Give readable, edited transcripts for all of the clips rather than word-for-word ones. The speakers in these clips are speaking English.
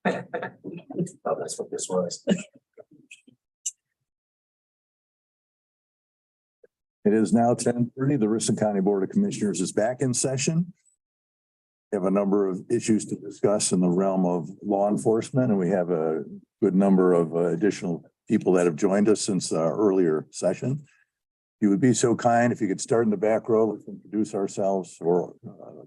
Oh, that's what this was. It is now 10:30. The Richland County Board of Commissioners is back in session. We have a number of issues to discuss in the realm of law enforcement, and we have a good number of additional people that have joined us since our earlier session. If you would be so kind, if you could start in the back row, let's introduce ourselves or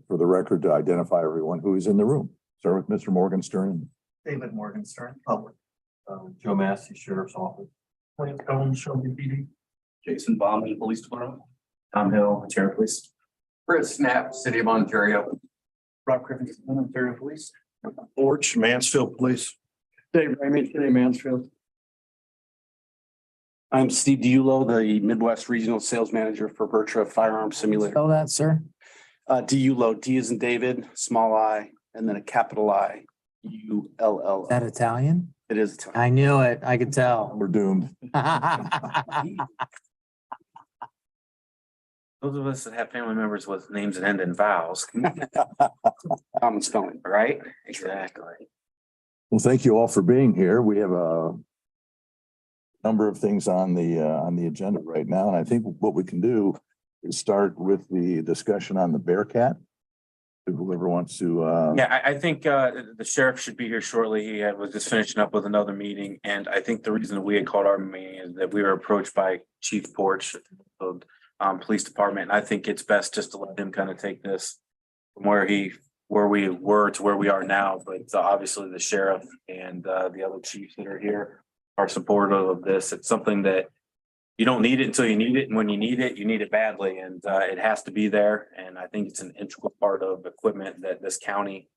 for the record to identify everyone who is in the room. Start with Mr. Morgenstern. David Morgenstern, public. Joe Massey, Sheriff's Office. William Cohen, Shelby PD. Jason Bauman, Police Department. Tom Hill, Ontario Police. Chris Snap, City of Ontario. Rob Griffin, Ontario Police. Orch, Mansfield Police. Dave Ramey, City of Mansfield. I'm Steve Diulo, the Midwest Regional Sales Manager for Bertra Firearm Simulator. Spell that, sir. Diulo, D as in David, small I, and then a capital I, ULL. Is that Italian? It is. I knew it. I could tell. We're doomed. Those of us that have family members with names that end in vowels, Common spelling. right? Exactly. Well, thank you all for being here. We have a number of things on the agenda right now, and I think what we can do is start with the discussion on the Bearcat. Whoever wants to, Yeah, I think the sheriff should be here shortly. He was just finishing up with another meeting. And I think the reason we had called our meeting is that we were approached by Chief Porch of Police Department. And I think it's best just to let him kind of take this from where we were to where we are now. But obviously the sheriff and the other chiefs that are here are supportive of this. It's something that you don't need it until you need it. And when you need it badly. And it has to be there. And I think it's an integral part of equipment that this county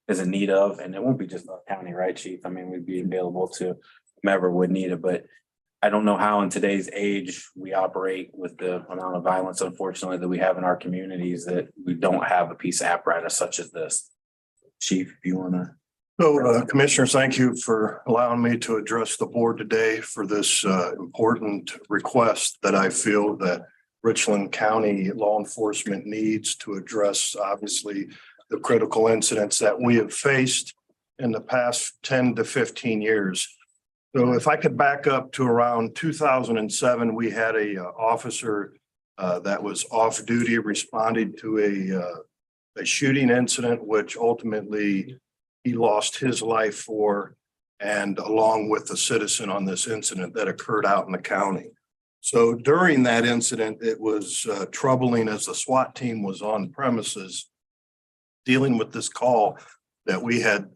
is in need of. And it won't be just our county, right, Chief? I mean, we'd be available to whomever would need it. But I don't know how in today's age we operate with the amount of violence, unfortunately, that we have in our communities, that we don't have a piece of apparatus such as this. Chief, if you want to. So Commissioners, thank you for allowing me to address the board today for this important request that I feel that Richland County law enforcement needs to address, obviously, the critical incidents that we have faced in the past 10 to 15 years. So if I could back up to around 2007, we had a officer that was off duty, responded to a shooting incident, which ultimately he lost his life for, and along with the citizen on this incident that occurred out in the county. So during that incident, it was troubling as the SWAT team was on premises dealing with this call that we had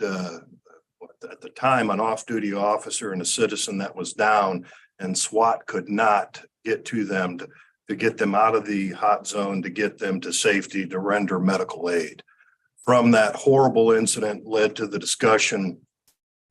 at the time an off-duty officer and a citizen that was down, and SWAT could not get to them to get them out of the hot zone, to get them to safety, to render medical aid. From that horrible incident led to the discussion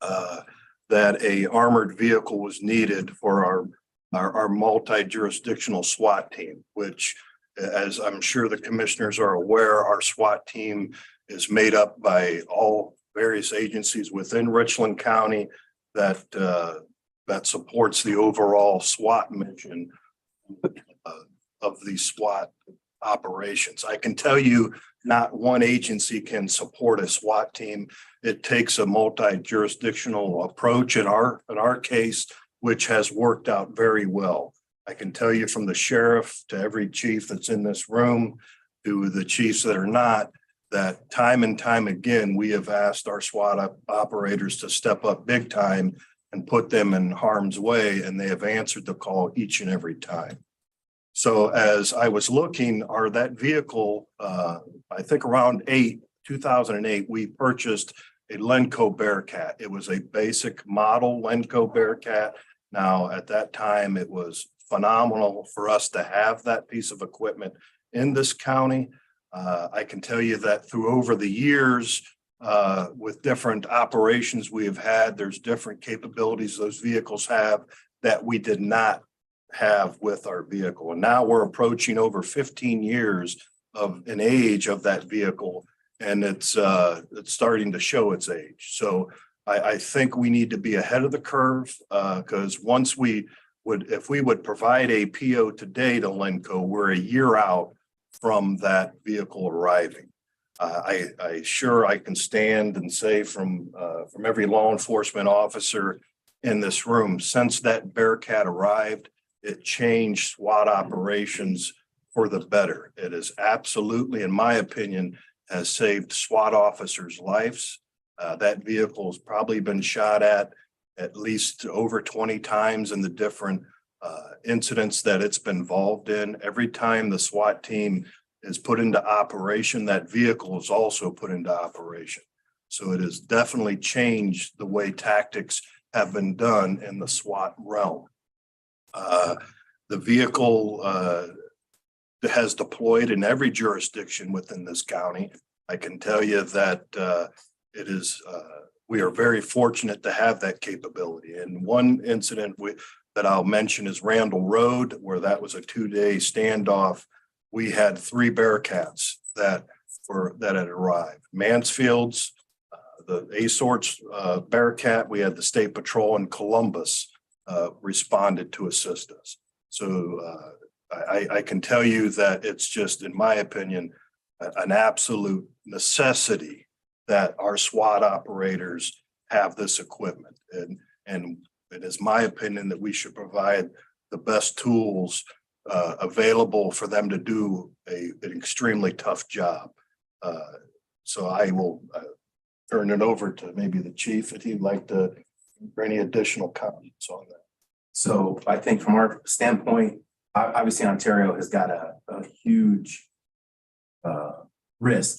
that a armored vehicle was needed for our multi-jurisdictional SWAT team, which, as I'm sure the commissioners are aware, our SWAT team is made up by all various agencies within Richland County that supports the overall SWAT mission of the SWAT operations. I can tell you not one agency can support a SWAT team. It takes a multi-jurisdictional approach in our case, which has worked out very well. I can tell you from the sheriff to every chief that's in this room, to the chiefs that are not, that time and time again, we have asked our SWAT operators to step up big time and put them in harm's way, and they have answered the call each and every time. So as I was looking, that vehicle, I think around 2008, we purchased a Lenco Bearcat. It was a basic model Lenco Bearcat. Now, at that time, it was phenomenal for us to have that piece of equipment in this county. I can tell you that through over the years, with different operations we have had, there's different capabilities those vehicles have that we did not have with our vehicle. And now we're approaching over 15 years of an age of that vehicle, and it's starting to show its age. So I think we need to be ahead of the curve, because if we would provide a PO today to Lenco, we're a year out from that vehicle arriving. I can stand and say from every law enforcement officer in this room, since that Bearcat arrived, it changed SWAT operations for the better. It is absolutely, in my opinion, has saved SWAT officers' lives. That vehicle has probably been shot at least over 20 times in the different incidents that it's been involved in. Every time the SWAT team is put into operation, that vehicle is also put into operation. So it has definitely changed the way tactics have been done in the SWAT realm. The vehicle has deployed in every jurisdiction within this county. I can tell you that we are very fortunate to have that capability. And one incident that I'll mention is Randall Road, where that was a 2-day standoff. We had 3 Bearcats that had arrived. Mansfield's, the A-Sorts Bearcat, we had the State Patrol in Columbus responded to assist us. So I can tell you that it's just, in my opinion, an absolute necessity that our SWAT operators have this equipment. And it is my opinion that we should provide the best tools available for them to do an extremely tough job. So I will turn it over to maybe the chief if he'd like to, for any additional comments on that. So I think from our standpoint, obviously Ontario has got a huge risk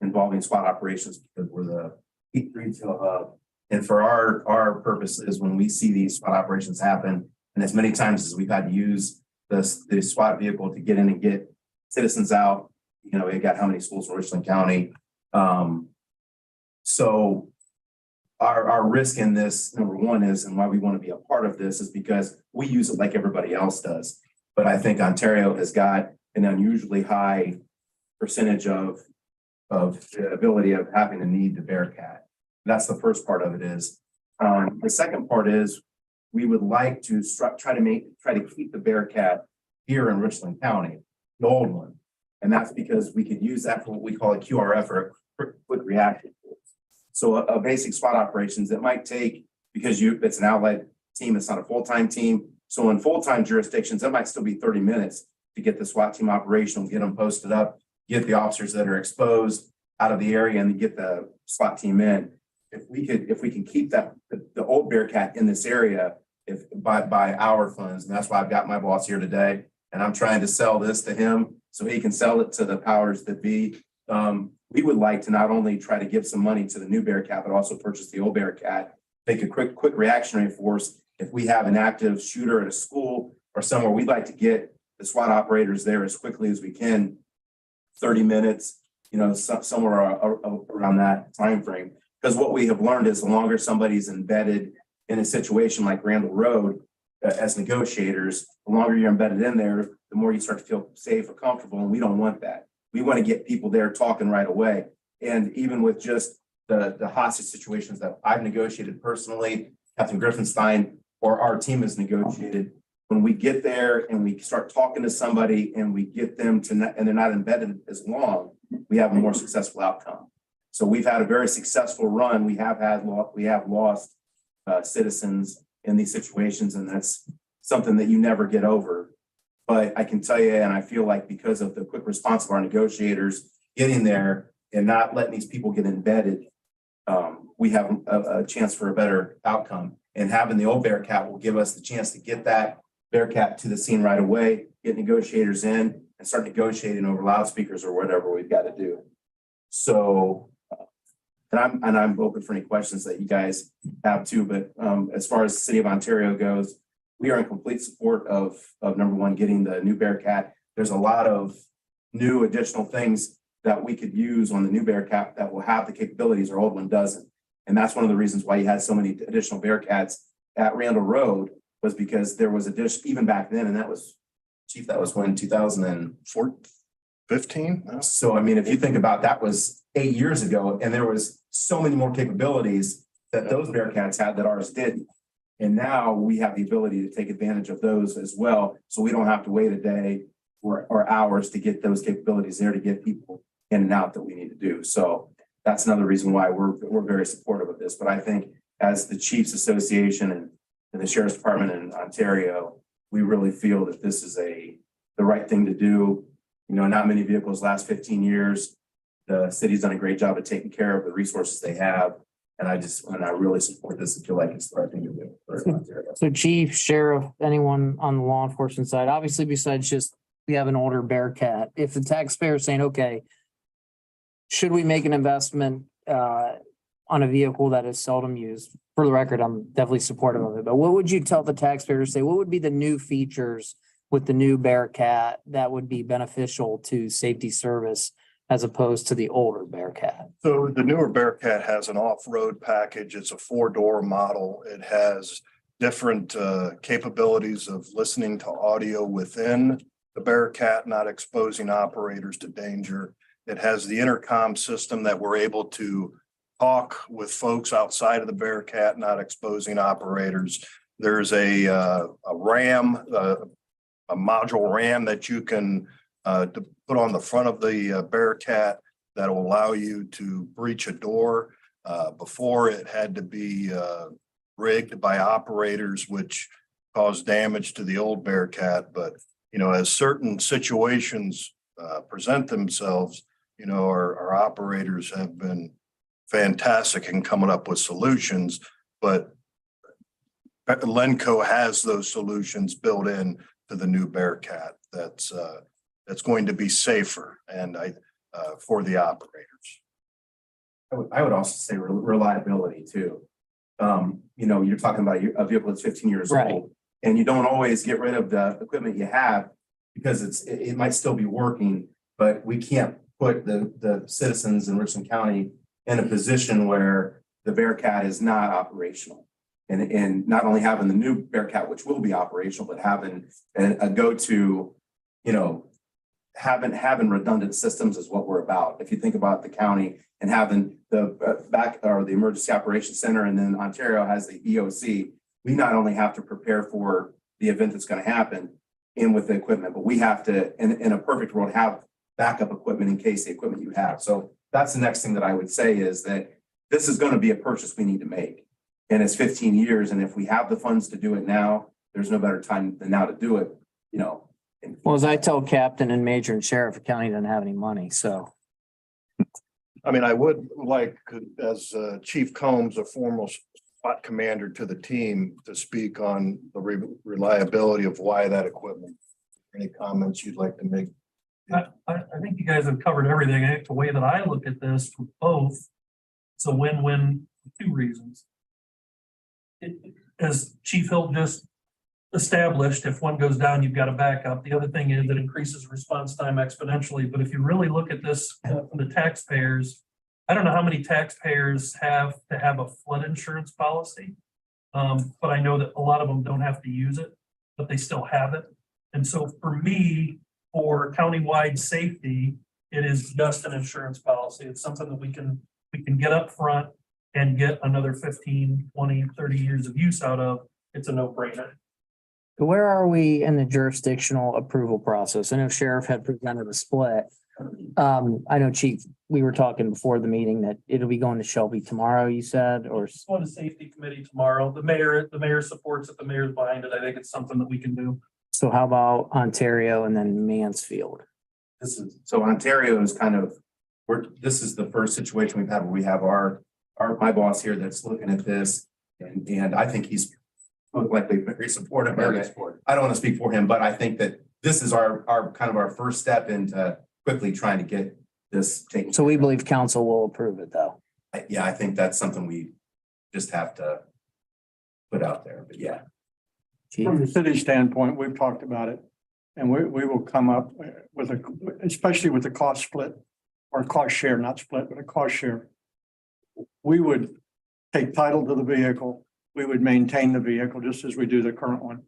involving SWAT operations because we're the peak retail hub. And for our purposes, when we see these SWAT operations happen, and as many times as we've had to use the SWAT vehicle to get in and get citizens out, you know, we got how many schools in Richland County. So our risk in this, number one is, and why we want to be a part of this is because we use it like everybody else does. But I think Ontario has got an unusually high percentage of the ability of having a need to Bearcat. That's the first part of it is. The second part is we would like to try to keep the Bearcat here in Richland County, the old one. And that's because we could use that for what we call a QRF or quick reaction. So a basic SWAT operations that might take, because it's an outlet team, it's not a full-time team. So in full-time jurisdictions, that might still be 30 minutes to get the SWAT team operational, get them posted up, get the officers that are exposed out of the area and get the SWAT team in. If we can keep that, the old Bearcat in this area, by our funds, and that's why I've got my boss here today, and I'm trying to sell this to him so he can sell it to the powers that be. We would like to not only try to give some money to the new Bearcat, but also purchase the old Bearcat, make a quick reactionary force. If we have an active shooter at a school or somewhere, we'd like to get the SWAT operators there as quickly as we can, 30 minutes, you know, somewhere around that time frame. Because what we have learned is the longer somebody's embedded in a situation like Randall Road as negotiators, the longer you're embedded in there, the more you start to feel safe or comfortable. And we don't want that. We want to get people there talking right away. And even with just the hostage situations that I've negotiated personally, Captain Griffenstein or our team has negotiated, when we get there and we start talking to somebody and we get them to, and they're not embedded as long, we have a more successful outcome. So we've had a very successful run. We have lost citizens in these situations, and that's something that you never get over. But I can tell you, and I feel like because of the quick response of our negotiators getting there and not letting these people get embedded, we have a chance for a better outcome. And having the old Bearcat will give us the chance to get that Bearcat to the scene right away, get negotiators in, and start negotiating over loudspeakers or whatever we've got to do. So, and I'm open for any questions that you guys have too. But as far as the city of Ontario goes, we are in complete support of number one, getting the new Bearcat. There's a lot of new additional things that we could use on the new Bearcat that will have the capabilities our old one doesn't. And that's one of the reasons why you had so many additional Bearcats at Randall Road, was because there was even back then, and that was, Chief, that was when 2015. So, I mean, if you think about that was 8 years ago, and there was so many more capabilities that those Bearcats had that ours didn't. And now we have the ability to take advantage of those as well. So we don't have to wait a day or hours to get those capabilities there to get people in and out that we need to do. So that's another reason why we're very supportive of this. But I think as the Chiefs Association and the Sheriff's Department in Ontario, we really feel that this is the right thing to do. You know, not many vehicles last 15 years. The city's done a great job of taking care of the resources they have. And I really support this and feel like it's the right thing to do for Ontario. So chief, sheriff, anyone on the law enforcement side, obviously besides just, we have an older Bearcat. If the taxpayer is saying, okay, should we make an investment on a vehicle that is seldom used? For the record, I'm definitely supportive of it, but what would you tell the taxpayer to say? What would be the new features with the new Bearcat that would be beneficial to safety service as opposed to the older Bearcat? So the newer Bearcat has an off-road package. It's a 4-door model. It has different capabilities of listening to audio within the Bearcat, not exposing operators to danger. It has the intercom system that we're able to talk with folks outside of the Bearcat, not exposing operators. There's a RAM, a module RAM that you can to put on the front of the Bearcat that will allow you to breach a door. Before it had to be rigged by operators, which caused damage to the old Bearcat. But, you know, as certain situations present themselves, you know, our operators have been fantastic in coming up with solutions, but Lenco has those solutions built in to the new Bearcat that's going to be safer and for the operators. I would also say reliability too. You know, you're talking about a vehicle that's 15 years Right. old, and you don't always get rid of the equipment you have because it might still be working, but we can't put the citizens in Richland County in a position where the Bearcat is not operational. And not only having the new Bearcat, which will be operational, but having a go-to, you know, having redundant systems is what we're about. If you think about the county and having the the Emergency Operations Center, and then Ontario has the EOC, we not only have to prepare for the event that's going to happen in with the equipment, but we have to, in a perfect world, have backup equipment in case the equipment you have. So that's the next thing that I would say is that this is going to be a purchase we need to make. And it's 15 years. And if we have the funds to do it now, there's no better time than now to do it, you know. Well, as I tell captain and major and sheriff, the county doesn't have any money, so. I mean, I would like, as Chief Combs, a formal spot commander to the team, to speak on the reliability of why that equipment. Any comments you'd like to make? I think you guys have covered everything. I think the way that I look at this for both, it's a win-win for 2 reasons. As Chief Hill just established, if one goes down, you've got a backup. The other thing is it increases response time exponentially. But if you really look at this from the taxpayers, I don't know how many taxpayers have to have a flood insurance policy. But I know that a lot of them don't have to use it, but they still have it. And so for me, for countywide safety, it is just an insurance policy. It's something that we can get up front and get another 15, 20, 30 years of use out of. It's a no-brainer. Where are we in the jurisdictional approval process? I know sheriff had presented a split. I know chief, we were talking before the meeting that it'll be going to Shelby tomorrow, you said, or It's going to safety committee tomorrow. The mayor supports it. The mayor's behind it. I think it's something that we can do. so how about Ontario and then Mansfield? So Ontario is kind of, this is the first situation we've had where we have my boss here that's looking at this. And I think he's most likely very supportive. I don't want to speak for him, but I think that this is our kind of our first step into quickly trying to get this taken. So we believe council will approve it though. Yeah, I think that's something we just have to put out there, but yeah. From the Chief, city standpoint, we've talked about it. And we will come up with especially with the cost split or cost share, not split, but a cost share. We would take title to the vehicle. We would maintain the vehicle just as we do the current one.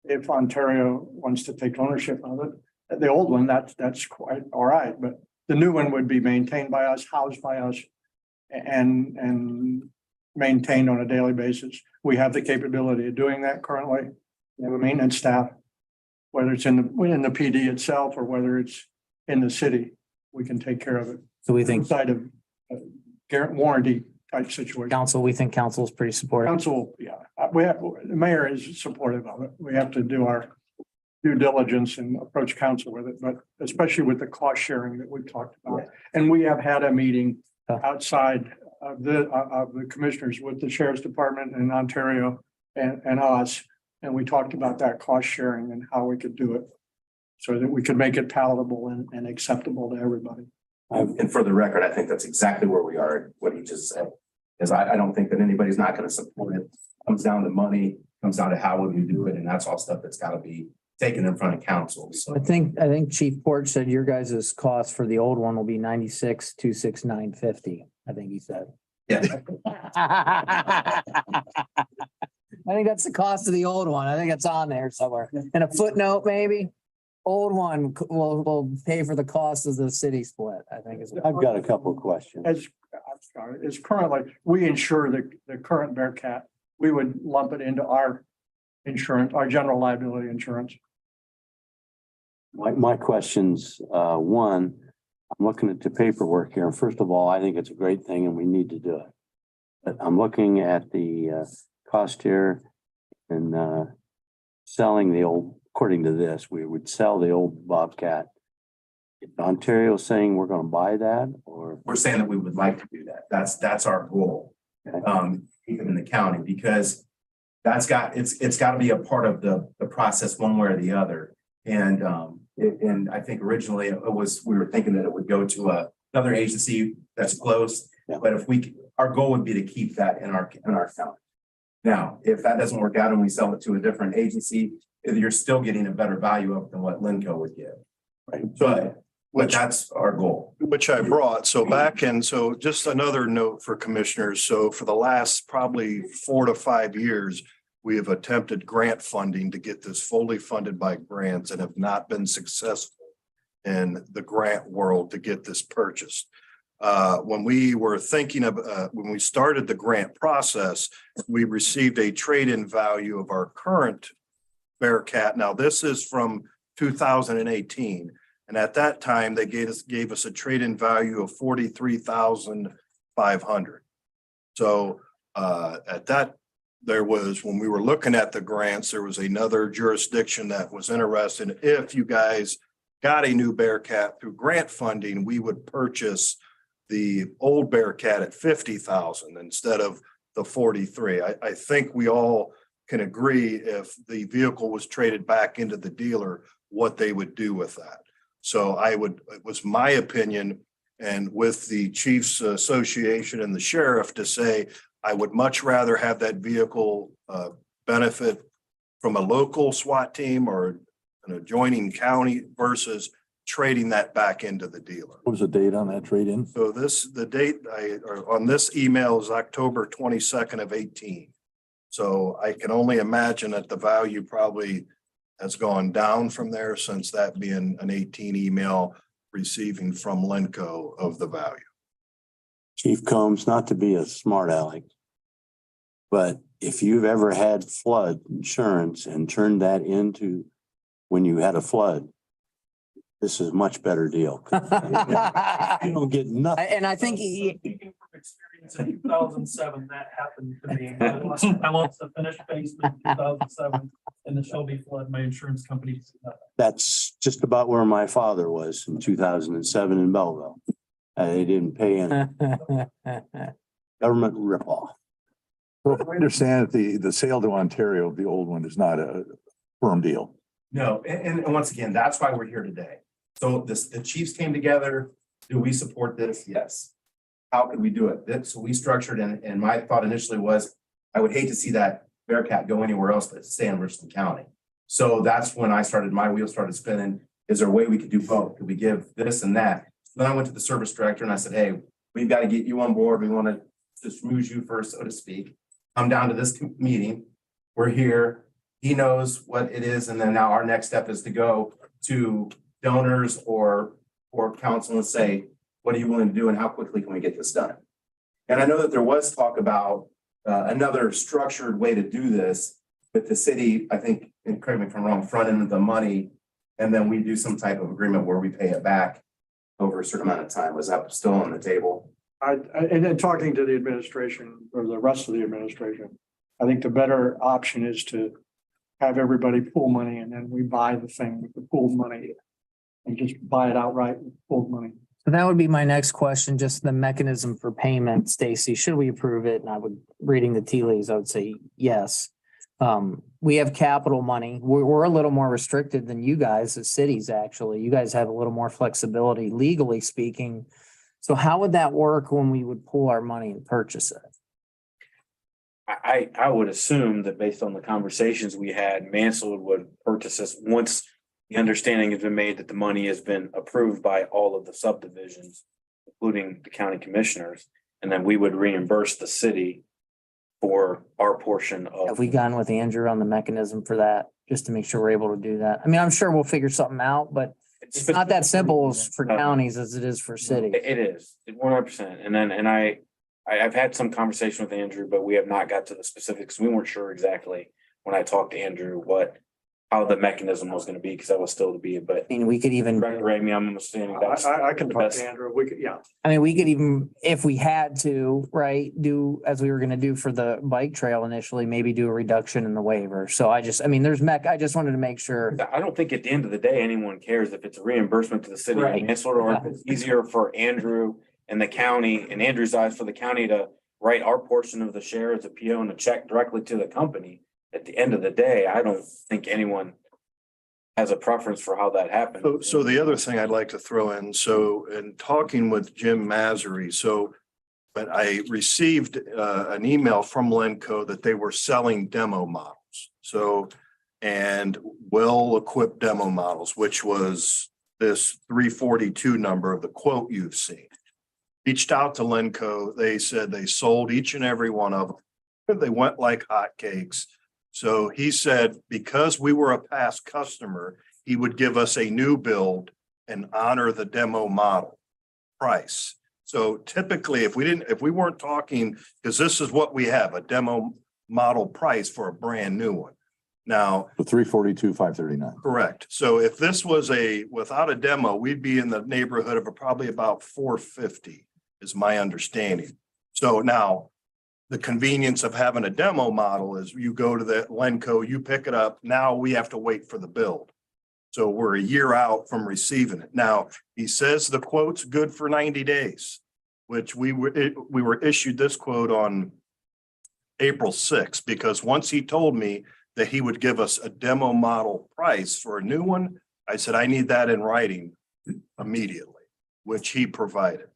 If Ontario wants to take ownership of it, the old one, that's quite all right, but the new one would be maintained by us, housed by us, and maintained on a daily basis. We have the capability of doing that currently. We have a maintenance staff, whether it's in the PD itself or whether it's in the city, we can take care of it. So we think Side of warranty type situation. council's pretty supportive. Council, yeah, the mayor is supportive of it. We have to do our due diligence and approach council with it, but especially with the cost sharing that we've talked about. And we have had a meeting outside of the commissioners with the sheriff's department in Ontario and us. And we talked about that cost sharing and how we could do it so that we could make it palatable and acceptable to everybody. And for the record, I think that's exactly where we are, what he just said. Is I don't think that anybody's not gonna support it. Comes down to money, comes down to how would you do it, and that's all stuff that's gotta be taken in front of council, so. I think Chief Porch said your guys' cost for the old one will be 96,269.50. I think he said. Yeah. I think that's the cost of the old one. I think it's on there somewhere. And a footnote, maybe. Old one will pay for the cost of the city split, I think is. I've got a couple of questions. I'm sorry, it's currently, we insure the current Bearcat. We would lump it into our insurance, our general liability insurance. My questions, one, I'm looking at the paperwork here. First of all, I think it's a great thing and we need to do it. But I'm looking at the cost here and selling the old, according to this, we would sell the old Bobcat. Is Ontario saying we're gonna buy that or? We're saying that we would like to do that. That's our goal. Even in the county, because it's got to be a part of the process one way or the other. And I think originally we were thinking that it would go to another agency that's close. Yeah. But our goal would be to keep that in our county. Now, if that doesn't work out and we sell it to a different agency, you're still getting a better value of than what Lenco would give. Right. But that's our goal. Which I brought. So just another note for commissioners. So for the last probably 4 to 5 years, we have attempted grant funding to get this fully funded by grants and have not been successful in the grant world to get this purchased. When we were thinking of, when we started the grant process, we received a trade-in value of our current Bearcat. Now, this is from 2018. And at that time, they gave us a trade-in value of $43,500. So at that, when we were looking at the grants, there was another jurisdiction that was interested. If you guys got a new Bearcat through grant funding, we would purchase the old Bearcat at $50,000 instead of the 43. I think we all can agree if the vehicle was traded back into the dealer, what they would do with that. So it was my opinion, and with the Chiefs Association and the sheriff, to say, I would much rather have that vehicle benefit from a local SWAT team or an adjoining county versus trading that back into the dealer. What was the date on that trade-in? So the date on this email is October 22nd of 18. So I can only imagine that the value probably has gone down from there, since that being an 18 email receiving from Lenco of the value. Chief Combs, not to be a smart aleck, but if you've ever had flood insurance and turned that into when you had a flood, this is a much better deal. You don't get nothing. And I think Speaking from experience in 2007, that happened to me. I lost the finished basement in 2007 in the Shelby flood. My insurance company. That's just about where my father was in 2007 in Belleville. They didn't pay any government ripoff. So if I understand that the sale to Ontario, the old one, is not a firm deal. No, and once again, that's why we're here today. So the chiefs came together. Do we support this? Yes. How could we do it? So we structured, and my thought initially was, I would hate to see that Bearcat go anywhere else but stay in Richland County. So that's when my wheels started spinning. Is there a way we could do both? Could we give this and that? So then I went to the service director and I said, hey, we've got to get you on board. We want to just schmooze you first, so to speak. Come down to this meeting. We're here. He knows what it is. And then now our next step is to go to donors or council and say, what are you willing to do and how quickly can we get this done? And I know that there was talk about another structured way to do this with the city, I think, and correct me if I'm wrong, front end of the money, and then we do some type of agreement where we pay it back over a certain amount of time. Was that still on the table? And then talking to the administration or the rest of the administration, I think the better option is to have everybody pool money and then we buy the thing with the pooled money and just buy it outright with pooled money. So that would be my next question, just the mechanism for payment, Stacy. Should we approve it? And I would, reading the tea leaves, I would say yes. We have capital money. We're a little more restricted than you guys, the cities, actually. You guys have a little more flexibility legally speaking. So how would that work when we would pull our money and purchase it? I would assume that based on the conversations we had, Mansell would purchase this once the understanding has been made that the money has been approved by all of the subdivisions, including the county commissioners, and then we would reimburse the city for our portion of. Have we gone with Andrew on the mechanism for that, just to make sure we're able to do that? I mean, I'm sure we'll figure something out, but it's not that simple for counties as it is for cities. It is 100%. And then, I've had some conversation with Andrew, but we have not got to the specifics. We weren't sure exactly when I talked to Andrew, how the mechanism was gonna be, because that was still to be, but I mean, we could even, Director Ramey, I'm understanding that's. I can the talk best. to Andrew. We could, yeah. I mean, we could even, if we had to, right, do as we were gonna do for the bike trail initially, maybe do a reduction in the waiver. So I just wanted to make sure. I don't think at the end of the day, anyone cares if it's a reimbursement to the city of Right. Mansfield or if it's easier for Andrew and the county, in Andrew's eyes, for the county to write our portion of the share as a PO and a check directly to the company. At the end of the day, I don't think anyone has a preference for how that happens. So the other thing I'd like to throw in, so in talking with Jim Mazzery, but I received an email from Lenco that they were selling demo models. And well-equipped demo models, which was this 342 number of the quote you've seen. Reached out to Lenco. They said they sold each and every one of them. They went like hotcakes. So he said, because we were a past customer, he would give us a new build and honor the demo model price. So typically, if we weren't talking, because this is what we have, a demo model price for a brand new one. Now, The 342, 539. correct. So if this was without a demo, we'd be in the neighborhood of probably about 450 is my understanding. So now the convenience of having a demo model is you go to the Lenco, you pick it up. Now we have to wait for the build. So we're a year out from receiving it. Now, he says the quote's good for 90 days, which we were issued this quote on April 6th, because once he told me that he would give us a demo model price for a new one, I said, I need that in writing immediately, which he provided.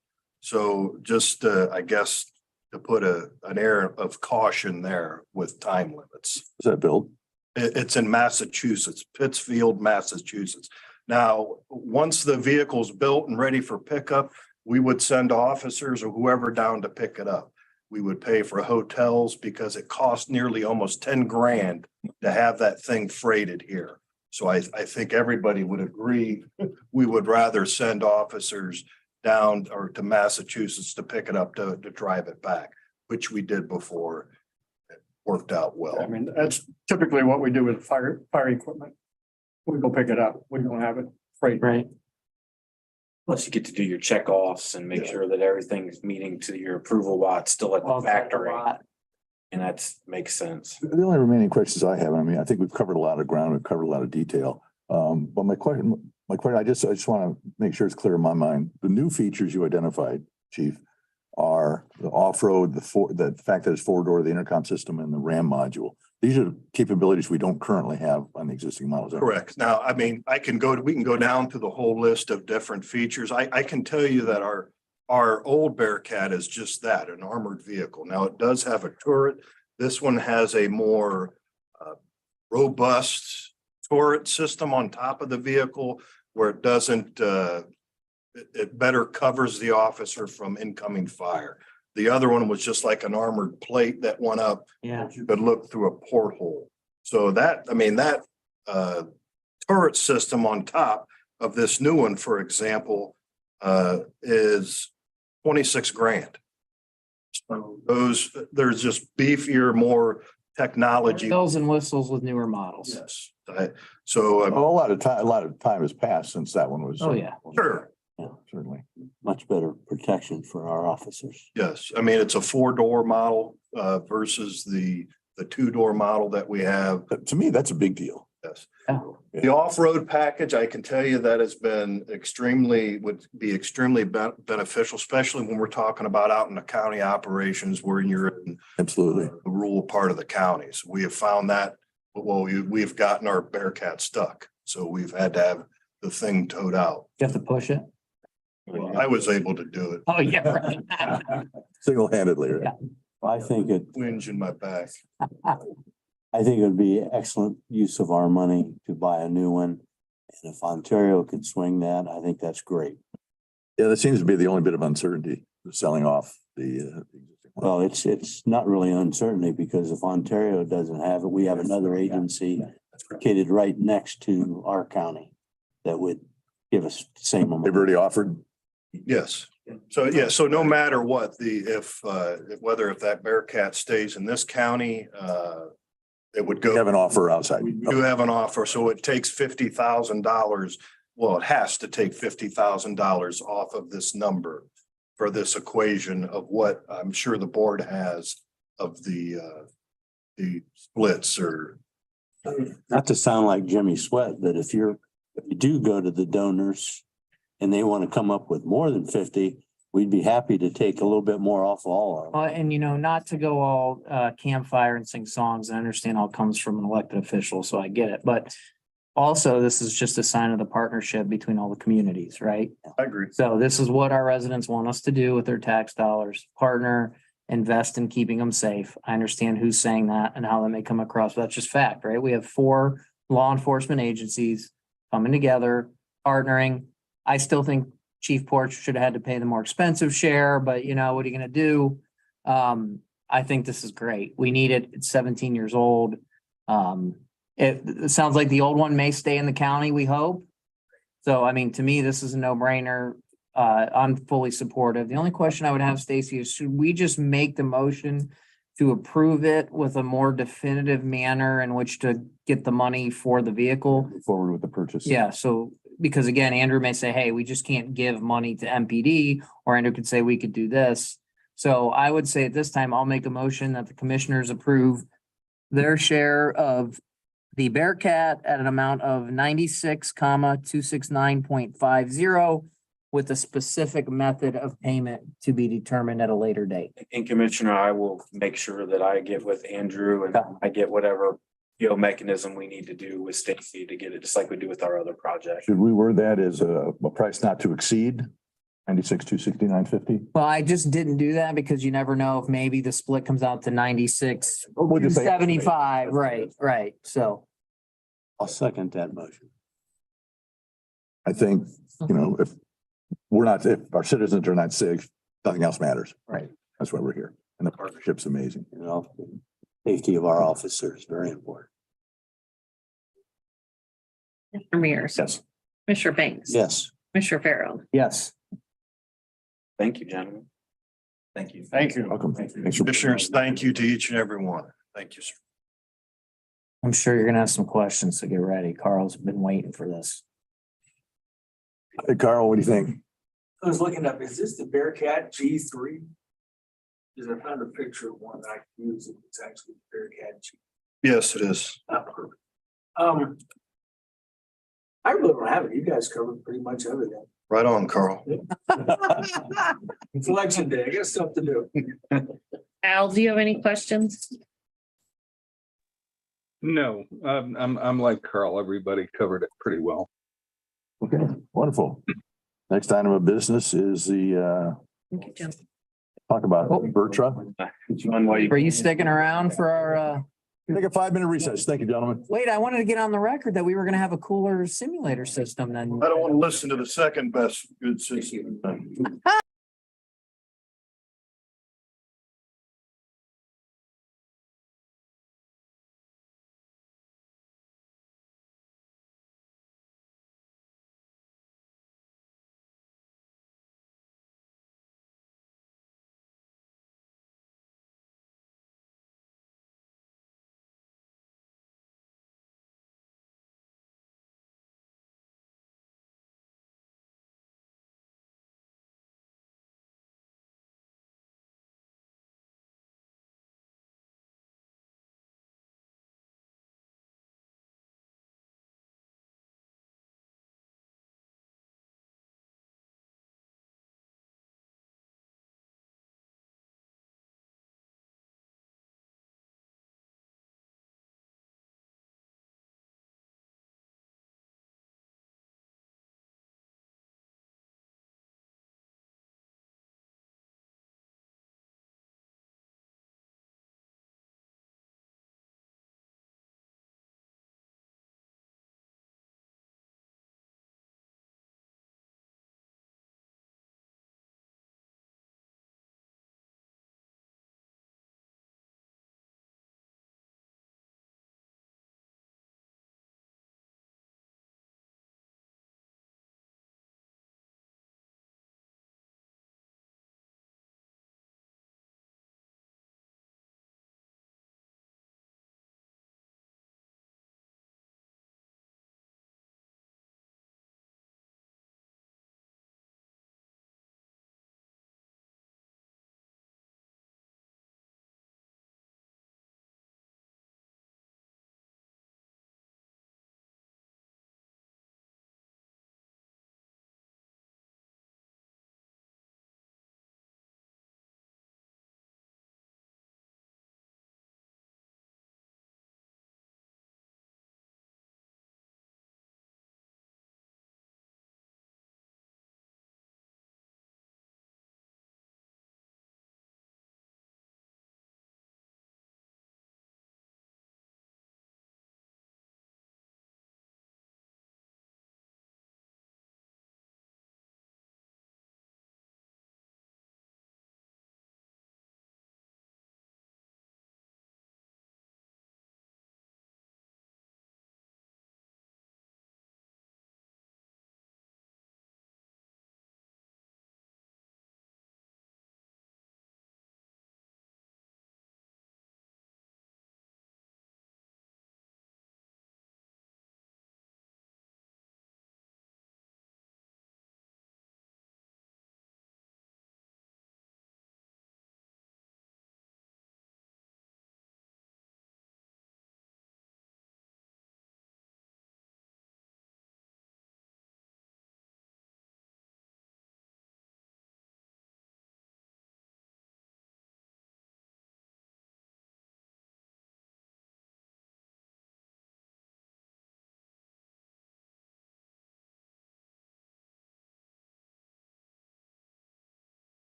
So just, I guess, to put an air of caution there with time limits. Is that build? It's in Massachusetts, Pittsfield, Massachusetts. Now, once the vehicle's built and ready for pickup, we would send officers or whoever down to pick it up. We would pay for hotels because it costs nearly almost 10 grand to have that thing freighted here. So I think everybody would agree, we would rather send officers down or to Massachusetts to pick it up to drive it back, which we did before. It worked out well. I mean, that's typically what we do with fire equipment. We go pick it up. We don't have it freight. Right. Plus you get to do your checkoffs and make sure that everything's meeting to your approval while it's still at the factory. And that makes sense. The only remaining questions I have, I mean, I think we've covered a lot of ground, we've covered a lot of detail. But my question, I just want to make sure it's clear in my mind. The new features you identified, Chief, are the off-road, the fact that it's four-door, the intercom system and the RAM module. These are capabilities we don't currently have on the existing models. Correct. Now, I mean, we can go down to the whole list of different features. I can tell you that our old Bearcat is just that, an armored vehicle. Now, it does have a turret. This one has a more robust turret system on top of the vehicle where it doesn't, it better covers the officer from incoming fire. The other one was just like an armored plate that went up. Yeah. You could look through a porthole. So that turret system on top of this new one, for example, is 26 grand. So there's just beefier, more technology. Bells and whistles with newer models. Yes. So, A lot of time has passed since that one was. Oh, yeah. sure. Certainly. Much better protection for our officers. Yes, I mean, it's a four-door model versus the two-door model that we have. To me, that's a big deal. Yes. Oh. The off-road package, I can tell you that has been would be extremely beneficial, especially when we're talking about out in the county operations where you're in Absolutely. the rural part of the counties. We have found that, well, we've gotten our Bearcat stuck. So we've had to have the thing towed out. You have to push it. Well, I was able to do it. Oh, yeah, right. Single-handedly. Right? Yeah. I think it, Whinge in my back. I think it would be excellent use of our money to buy a new one. And if Ontario could swing that, I think that's great. Yeah, that seems to be the only bit of uncertainty, selling off the existing one. Well, it's not really uncertainty because if Ontario doesn't have it, we have another agency located right next to our county that would give us the same They've amount. already offered. Yes. So, yeah, so no matter what, if that Bearcat stays in this county, it would They go. have an offer outside. We do have an offer, so it takes $50,000. Well, it has to take $50,000 off of this number for this equation of what I'm sure the board has of the splits or. Not to sound like Jimmy Sweat, but if you do go to the donors and they want to come up with more than 50, we'd be happy to take a little bit more off all our. And not to go all campfire and sing songs. I understand how it comes from an elected official, so I get it. But also, this is just a sign of the partnership between all the communities, right? I agree. So this is what our residents want us to do with their tax dollars, partner, invest in keeping them safe. I understand who's saying that and how that may come across, but that's just fact, right? We have 4 law enforcement agencies coming together, partnering. I still think Chief Porch should have had to pay the more expensive share, but what are you gonna do? I think this is great. We need it. It's 17 years old. It sounds like the old one may stay in the county, we hope. So, I mean, to me, this is a no-brainer. I'm fully supportive. The only question I would have, Stacy, is should we just make the motion to approve it with a more definitive manner in which to get the money for the vehicle? Move forward with the purchase. Yeah, so, because again, Andrew may say, hey, we just can't give money to MPD, or Andrew could say we could do this. So I would say at this time, I'll make a motion that the commissioners approve their share of the Bearcat at an amount of 96,269.50 with a specific method of payment to be determined at a later date. And Commissioner, I will make sure that I get with Andrew and Okay. I get whatever mechanism we need to do with Stacy to get it, just like we do with our other project. Should we word that as a price not to exceed 96,269.50? Well, I just didn't do that because you never know if maybe the split comes out to 96, We'll just say- 75, right. So, I'll second that motion. I think, if our citizens are not safe, nothing else matters. Right. That's why we're here. And the partnership's amazing. Safety of our officers is very important. Mr. Mears. Yes. Commissioner Banks. Yes. Commissioner Farrell. yes. Thank you, gentlemen. Thank you. Thank you. Welcome. Thanks for- Commissioners, thank you to each and every one. Thank you, sir. I'm sure you're gonna have some questions, so get ready. Carl's been waiting for this. Hey, Carl, what do you think? I was looking up, is this the Bearcat G3? Is I found a picture of one that I can use, it's actually the Bearcat G. Yes, it is. I really don't have it, you guys covered pretty much everything. Right on, Carl. It's election day, I got stuff to do. Al, do you have any questions? No, I'm like Carl. Everybody covered it pretty well. Okay, wonderful. Next item of business is the, Thank you, Jim. talk about Bertra. Are you sticking around for our, Take a 5-minute recess. Thank you, gentlemen. wait, I wanted to get on the record that we were gonna have a cooler simulator system then. I don't want to listen to the second best good system.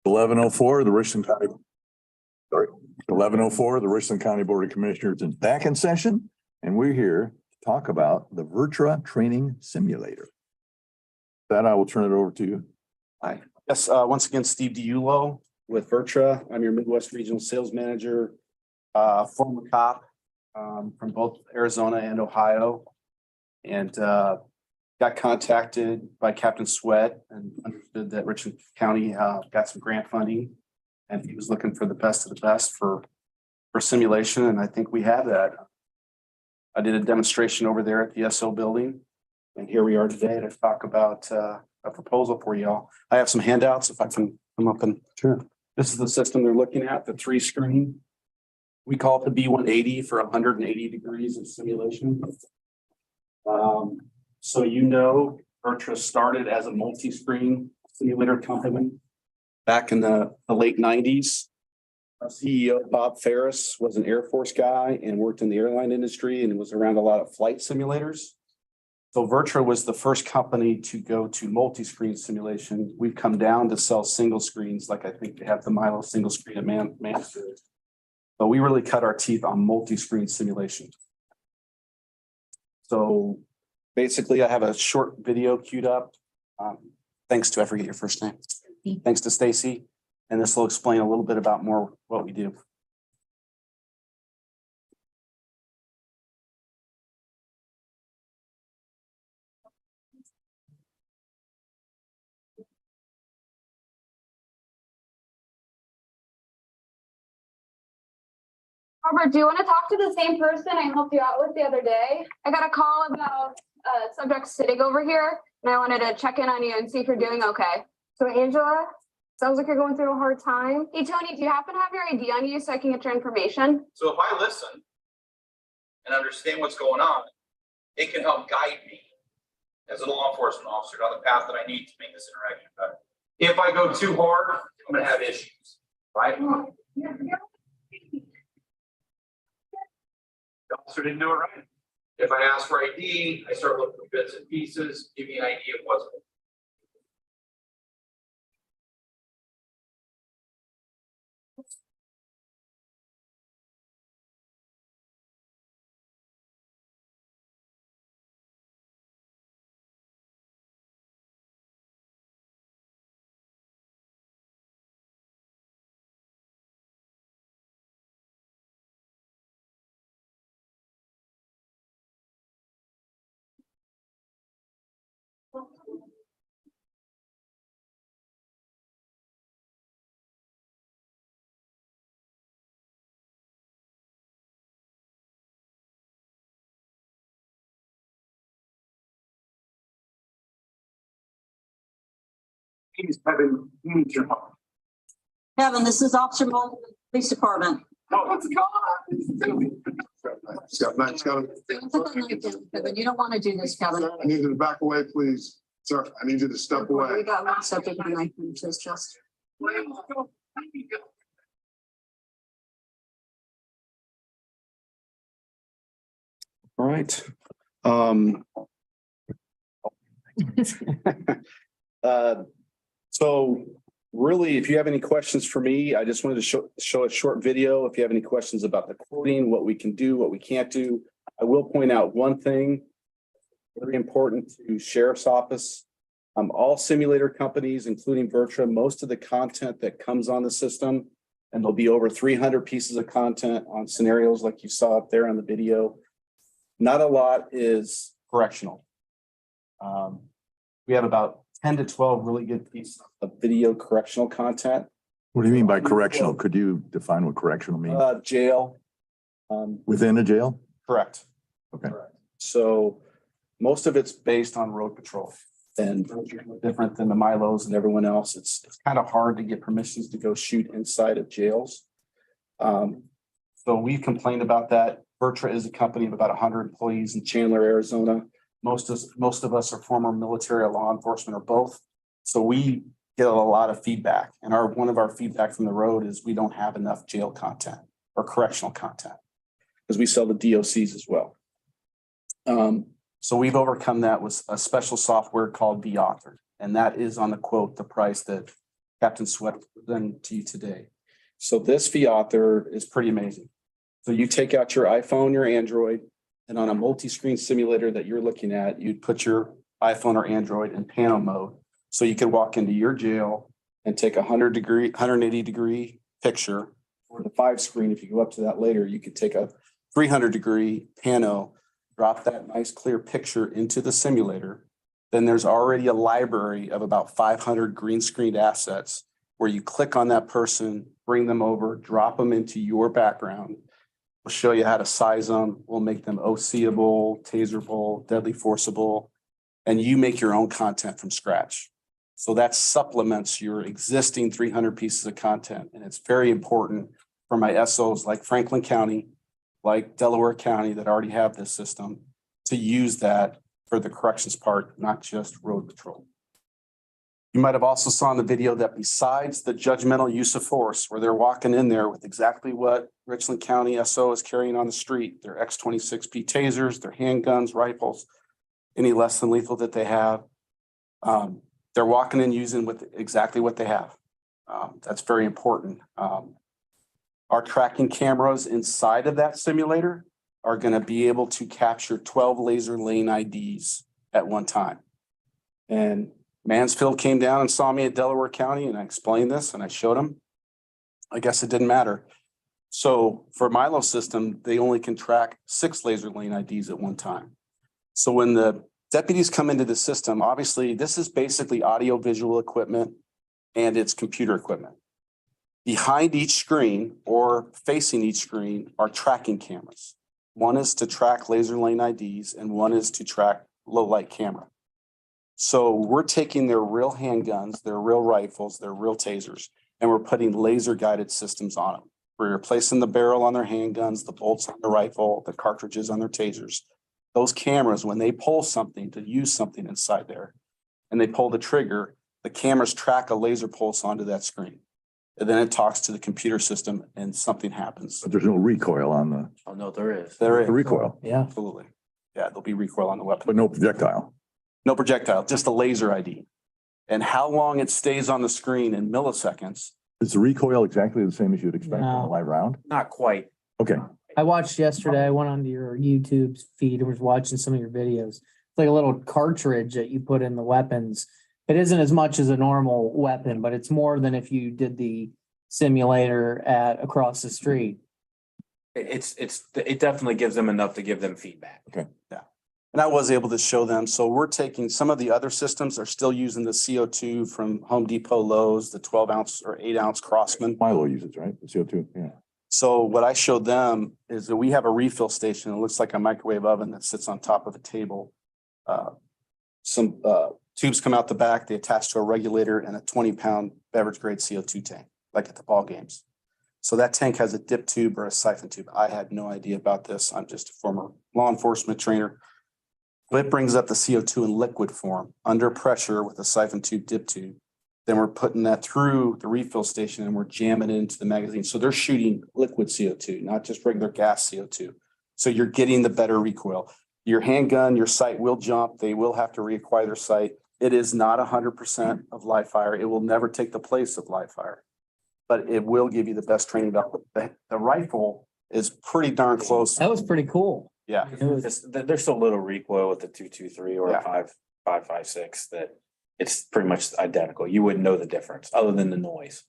11:04, the Richland County. Sorry, 11:04, the Richland County Board of Commissioners is back in session, and we're here to talk about the Virtra Training Simulator. That I will turn it over to you. Hi, yes, once again, Steve DiUlo with Virtra. I'm your Midwest Regional Sales Manager, former cop from both Arizona and Ohio. And got contacted by Captain Sweat and understood that Richland County got some grant funding. And he was looking for the best of the best for simulation, and I think we have that. I did a demonstration over there at the SO building. And here we are today to talk about a proposal for y'all. I have some handouts if I can come up and. Sure. This is the system they're looking at, the 3-screen. We call it the B180 for 180 degrees of simulation. So Virtra started as a multi-screen simulator company back in the late 90s. Our CEO, Bob Ferris, was an Air Force guy and worked in the airline industry and was around a lot of flight simulators. So Virtra was the first company to go to multi-screen simulation. We've come down to sell single screens, like I think they have the Milo single screen at Mansfield. But we really cut our teeth on multi-screen simulation. So basically, I have a short video queued up. Thanks to, I forget your first name. Thanks to Stacy. And this will explain a little bit about more what we do. Robert, do you want to talk to the same person I helped you out with the other day? I got a call about subject sitting over here, and I wanted to check in on you and see if you're doing okay. So Angela, sounds like you're going through a hard time. Hey, Tony, do you happen to have your ID on you so I can get your information? So if I listen and understand what's going on, it can help guide me as a law enforcement officer down the path that I need to make this interaction better. If I go too hard, I'm going to have issues, right? The officer didn't do it right. If I ask for ID, I start looking for bits and pieces, give me an idea of what's. Kevin, Kevin, this is Officer Mullen, Police Department. oh, what's going on? Kevin, you don't want to do this, Kevin. I need you to back away, please. Sir, I need you to step away. We got one subject and I can just. All right. So really, if you have any questions for me, I just wanted to show a short video. If you have any questions about the quoting, what we can do, what we can't do, I will point out one thing very important to Sheriff's Office. All simulator companies, including Virtra, most of the content that comes on the system, and there'll be over 300 pieces of content on scenarios like you saw up there on the video. Not a lot is correctional. We have about 10 to 12 really good pieces of video correctional content. What do you mean by correctional? Could you define what correctional means? Jail. Within a jail? Correct. Okay. So most of it's based on road patrol and different than the Milos and everyone else. It's kind of hard to get permissions to go shoot inside of jails. So we complained about that. Virtra is a company of about 100 employees in Chandler, Arizona. Most of us are former military or law enforcement or both. So we get a lot of feedback, and one of our feedback from the road is we don't have enough jail content or correctional content because we sell the DOCs as well. So we've overcome that with a special software called vAuthor, and that is on the quote, the price that Captain Sweat presented to you today. So this Author is pretty amazing. So you take out your iPhone, your Android, and on a multi-screen simulator that you're looking at, you'd put your iPhone or Android in panel mode. So you could walk into your jail and take a 180-degree picture. Or the 5 screen, if you go up to that later, you could take a 300-degree pano, drop that nice clear picture into the simulator. Then there's already a library of about 500 green screened assets where you click on that person, bring them over, drop them into your background. We'll show you how to size them. We'll make them OC-able, taserable, deadly forcible, and you make your own content from scratch. So that supplements your existing 300 pieces of content. And it's very important for my SOs like Franklin County, like Delaware County that already have this system to use that for the corrections part, not just road patrol. You might have also saw in the video that besides the judgmental use of force, where they're walking in there with exactly what Richland County SO is carrying on the street, their X26P tasers, their handguns, rifles, any less than lethal that they have, they're walking in using with exactly what they have. That's very important. Our tracking cameras inside of that simulator are going to be able to capture 12 laser lane IDs at one time. And Mansfield came down and saw me at Delaware County and I explained this and I showed them. I guess it didn't matter. So for Milo system, they only can track 6 laser lane IDs at one time. So when the deputies come into the system, obviously this is basically audio visual equipment and it's computer equipment. Behind each screen or facing each screen are tracking cameras. One is to track laser lane IDs and one is to track low light camera. So we're taking their real handguns, their real rifles, their real tasers, and we're putting laser guided systems on them. We're replacing the barrel on their handguns, the bolts on the rifle, the cartridges on their tasers. Those cameras, when they pull something to use something inside there and they pull the trigger, the cameras track a laser pulse onto that screen. And then it talks to the computer system and something happens. But there's no recoil on the Oh, no, there is. There is. recoil, Yeah. Absolutely. Yeah, there'll be recoil on the weapon. but no projectile. No projectile, just a laser ID. And how long it stays on the screen in milliseconds. Is the recoil exactly the same as you'd expect on a No. live round? Not quite. Okay, I watched yesterday, I went onto your YouTube feed and was watching some of your videos. It's like a little cartridge that you put in the weapons. It isn't as much as a normal weapon, but it's more than if you did the simulator at across the street. It definitely gives them enough to give them feedback. And I was able to show them. So we're taking some of the other systems are still using the CO2 from Home Depot, Lowe's, the 12-ounce or 8-ounce Crossman. Milo uses, right? The CO2, yeah. So what I showed them is that we have a refill station. It looks like a microwave oven that sits on top of a table. Some tubes come out the back. They attach to a regulator and a 20-pound beverage grade CO2 tank, like at the ball games. So that tank has a dip tube or a siphon tube. I had no idea about this. I'm just a former law enforcement trainer. But it brings up the CO2 in liquid form under pressure with a siphon tube, dip tube. Then we're putting that through the refill station and we're jamming it into the magazine. So they're shooting liquid CO2, not just regular gas CO2. So you're getting the better recoil. Your handgun, your sight will jump. They will have to reacquire their sight. It is not 100% of live fire. It will never take the place of live fire, but it will give you the best training value. The rifle is pretty darn close. That was pretty cool. Yeah. There's so little recoil with the 223 or Yeah. a 5.56 that it's pretty much identical. You wouldn't know the difference other than the noise.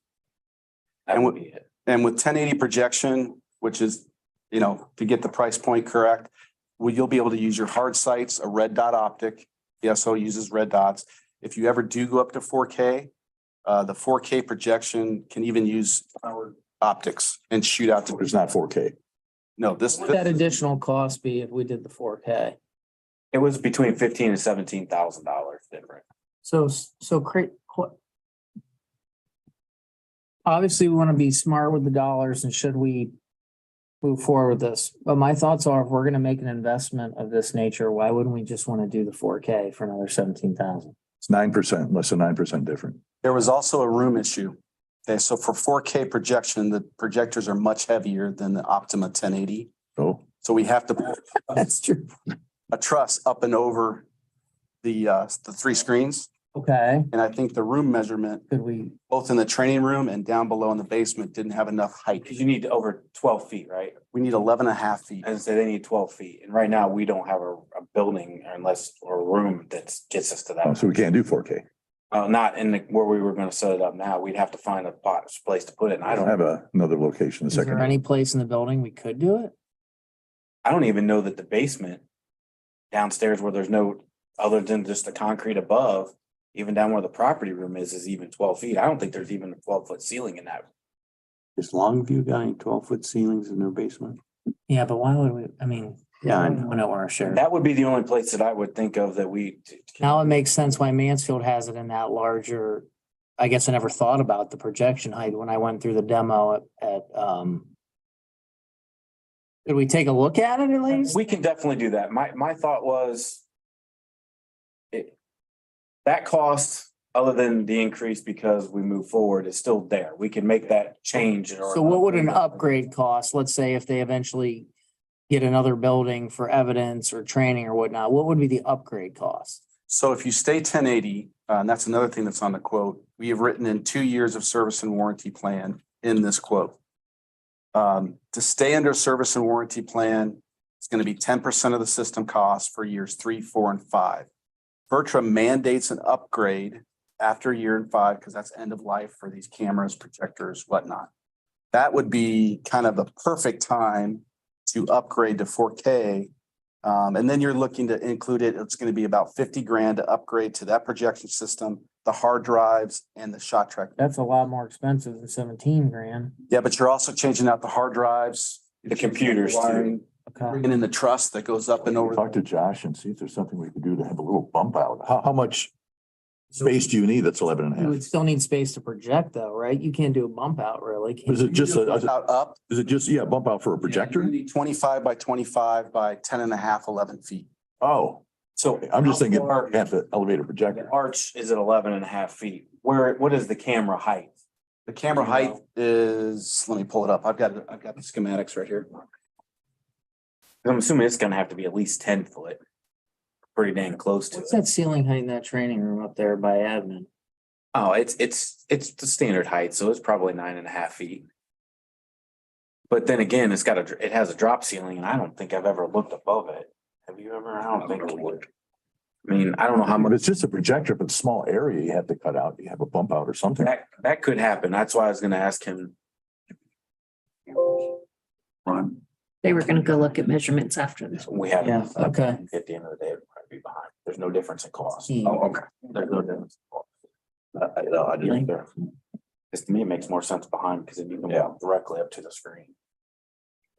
That And would be it. And with 1080 projection, which is, to get the price point correct, you'll be able to use your hard sights, a red dot optic. The SO uses red dots. If you ever do go up to 4K, the 4K projection can even use powered optics and shoot out to. It's not 4K. No, this. What would that additional cost be if we did the 4K? It was between $15,000 and $17,000 different. Obviously, we want to be smart with the dollars and should we move forward with this? But my thoughts are, if we're going to make an investment of this nature, why wouldn't we just want to do the 4K for another 17,000? It's 9%, less than 9% different. There was also a room issue. Okay, so for 4K projection, the projectors are much heavier than the Optima 1080. So So we have to put That's true. a truss up and over the 3 screens. Okay, And I think the room measurement, could we, both in the training room and down below in the basement, didn't have enough height. Cause you need over 12 feet, right? We need 11 and a half feet. And say they need 12 feet. And right now we don't have a building or a room that gets us to Oh, that. so we can't do 4K. Not in where we were gonna set it up now. We'd have to find a place to put it. And I don't have another location. The is there second. any place in the building we could do it? I don't even know that the basement downstairs where there's no, other than just the concrete above, even down where the property room is even 12 feet. I don't think there's even a 12-foot ceiling in that. Is Longview got any 12-foot ceilings in their basement? Yeah, but why would we, I mean. Yeah, I I know. don't know where our share. That would be the only place that I would think of that we. Now it makes sense why Mansfield has it in that larger, I guess I never thought about the projection height when I went through the demo at. Could we take a look at it at least? We can definitely do that. My thought was. That cost, other than the increase because we move forward, is still there. We can make that change. So what would an upgrade cost? Let's say if they eventually get another building for evidence or training or whatnot, what would be the upgrade cost? So if you stay 1080, and that's another thing that's on the quote, we have written in 2 years of service and warranty plan in this quote. To stay under service and warranty plan, it's going to be 10% of the system cost for years 3, 4, and 5. VirTra mandates an upgrade after year 5 because that's end of life for these cameras, projectors, whatnot. That would be kind of the perfect time to upgrade to 4K. And then you're looking to include it. It's going to be about 50 grand to upgrade to that projection system, the hard drives and the shot track. That's a lot more expensive than 17 grand. Yeah, but you're also changing out the hard drives. The computers too. Wiring, Okay. bringing in the truss that goes up and over. Talk to Josh and see if there's something we could do to have a little bump out. How much space do you need that's 11 and a You half? would still need space to project though, right? You can't do a bump out really. can Is it you? just Out up. is it just, yeah, bump out for a You're projector? gonna need 25 by 25 by 10 and a half, 11 feet. Oh, So I'm just thinking, how far- half the elevator The projector. arch is at 11.5 feet. What is the camera height? The camera You height know. is, let me pull it up. I've got the schematics right here. I'm assuming it's gonna have to be at least 10 foot. Pretty dang close to What's it. that ceiling height in that training room up there by admin? Oh, it's the standard height, so it's probably 9.5 feet. But then again, it has a drop ceiling and I don't think I've ever looked above it. Have you ever? I don't think. I mean, I don't know how But much it's just a projector, but small area you have to cut out. You have a bump out or something. that could happen. That's why I was gonna ask him. Ron? They were gonna go look at measurements after this. We have. Yeah, okay. At the end of the day, it'd probably be behind. There's no difference in cost. Oh, okay. There's no difference. in cost. I didn't there. Because to me, it makes more sense behind because then you can Yeah. walk directly up to the screen.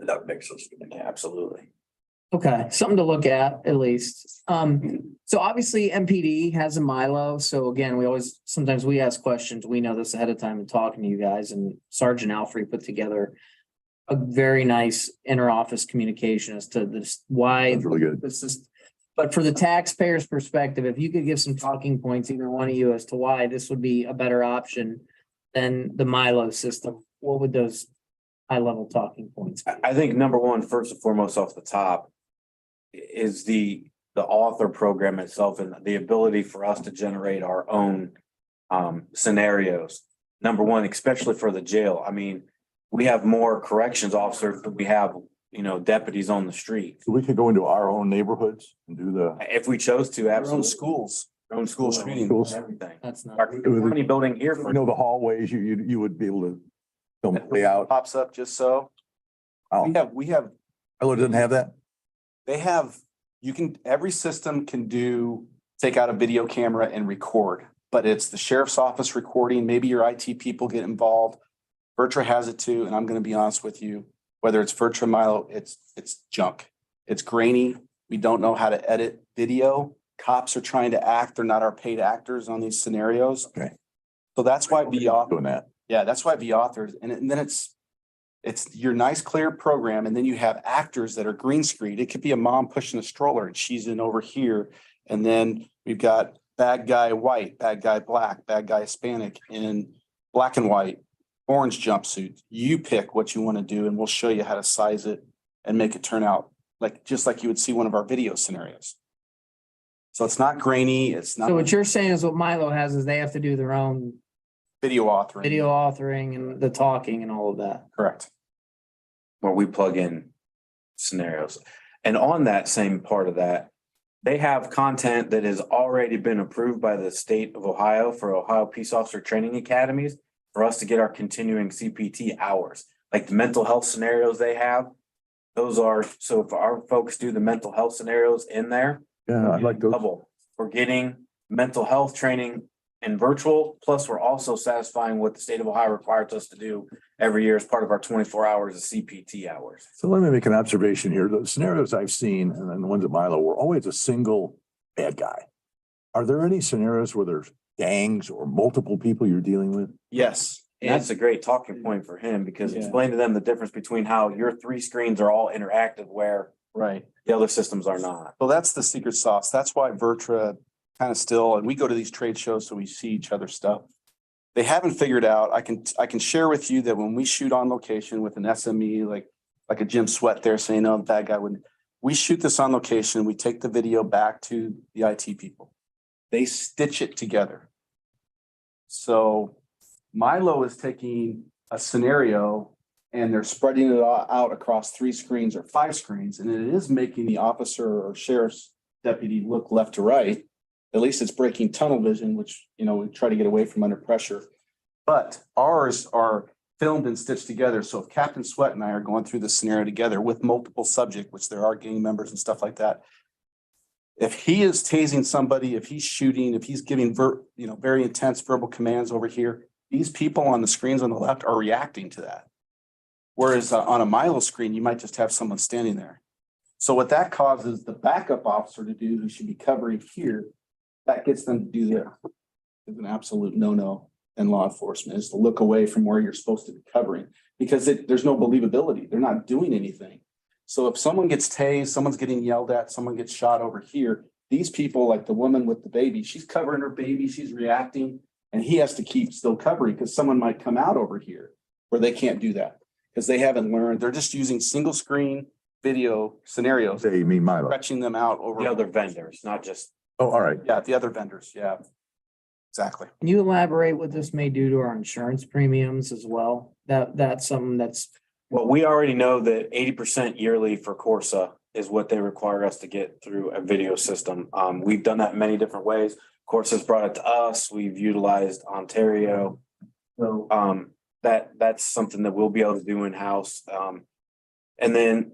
That makes sense. Yeah, absolutely. Okay, something to look at least. So obviously MPD has a Milo. So again, sometimes we ask questions. We know this ahead of time and talking to you guys, and Sergeant Alfrey put together a very nice inter-office communication as to this, why That's really good. this is. But for the taxpayer's perspective, if you could give some talking points, either one of you, as to why this would be a better option than the Milo system, what would those high-level talking points be? I think number one, first and foremost off the top, is the author program itself and the ability for us to generate our own scenarios. Number one, especially for the jail. I mean, we have more corrections officers than we have, deputies on the street. So we could go into our own neighborhoods and do the. If we chose to, Our own absolutely. schools. Our own school shooting, Schools. everything. That's not. Our county building here for. The hallways, you would be able to film lay out. Pops up just so. Oh, We have, oh, it doesn't have that? every system can take out a video camera and record, but it's the sheriff's office recording. Maybe your IT people get involved. VirTra has it too, and I'm gonna be honest with you, whether it's VirTra Milo, it's junk. It's grainy. We don't know how to edit video. Cops are trying to act. They're not our paid actors on these scenarios. Okay. So that's why Doing that. yeah, that's why the authors, and then it's your nice clear program, and then you have actors that are green screened. It could be a mom pushing a stroller and she's in over here. And then we've got bad guy white, bad guy black, bad guy Hispanic in black and white, orange jumpsuit. You pick what you want to do and we'll show you how to size it and make it turn out just like you would see one of our video scenarios. So it's not grainy, it's not So what you're saying is what Milo has is they have to do their own video authoring. video authoring and the talking and all of that. Correct. Where we plug in scenarios. And on that same part of that, they have content that has already been approved by the state of Ohio for Ohio Peace Officer Training Academies for us to get our continuing CPT hours, like the mental health scenarios they have. Those are, so if our folks do the mental health scenarios in there, Yeah, I like those. double. We're getting mental health training in virtual, plus we're also satisfying what the state of Ohio requires us to do every year as part of our 24 hours of CPT hours. So let me make an observation here. The scenarios I've seen and then the ones at Milo were always a single bad guy. Are there any scenarios where there's gangs or multiple people you're dealing with? Yes. And that's a great talking point for him because Yeah. explain to them the difference between how your 3 screens are all interactive where Right. the other systems are not. Well, that's the secret sauce. That's why Vertra kind of still, and we go to these trade shows, so we see each other's stuff. They haven't figured out, I can share with you that when we shoot on location with an SME, like a Jim Sweat there saying, no, the bad guy wouldn't. We shoot this on location, we take the video back to the IT people. They stitch it together. So Milo is taking a scenario and they're spreading it out across 3 screens or 5 screens, and it is making the officer or sheriff's deputy look left to right. At least it's breaking tunnel vision, which, you know, we try to get away from under pressure. But ours are filmed and stitched together. So if Captain Sweat and I are going through this scenario together with multiple subjects, which there are gang members and stuff like that, if he is tasing somebody, if he's shooting, if he's giving very intense verbal commands over here, these people on the screens on the left are reacting to that. Whereas on a Milo screen, you might just have someone standing there. So what that causes the backup officer to do, who should be covering here, that gets them to do there. It's an absolute no-no in law enforcement, is to look away from where you're supposed to be covering, because there's no believability. They're not doing anything. So if someone gets tased, someone's getting yelled at, someone gets shot over here, these people, like the woman with the baby, she's covering her baby, she's reacting, and he has to keep still covering because someone might come out over here where they can't do that because they haven't learned. They're just using single screen video scenarios, Say, you mean Milo? stretching them out over. The other vendors, not just. Oh, all right. Yeah, the other vendors. Yeah, exactly. Can you elaborate what this may do to our insurance premiums as well? That's something that's, Well, we already know that 80% yearly for Corsa is what they require us to get through a video system. We've done that in many different ways. Corsa's brought it to us. We've utilized Ontario. So that's something that we'll be able to do in-house. And then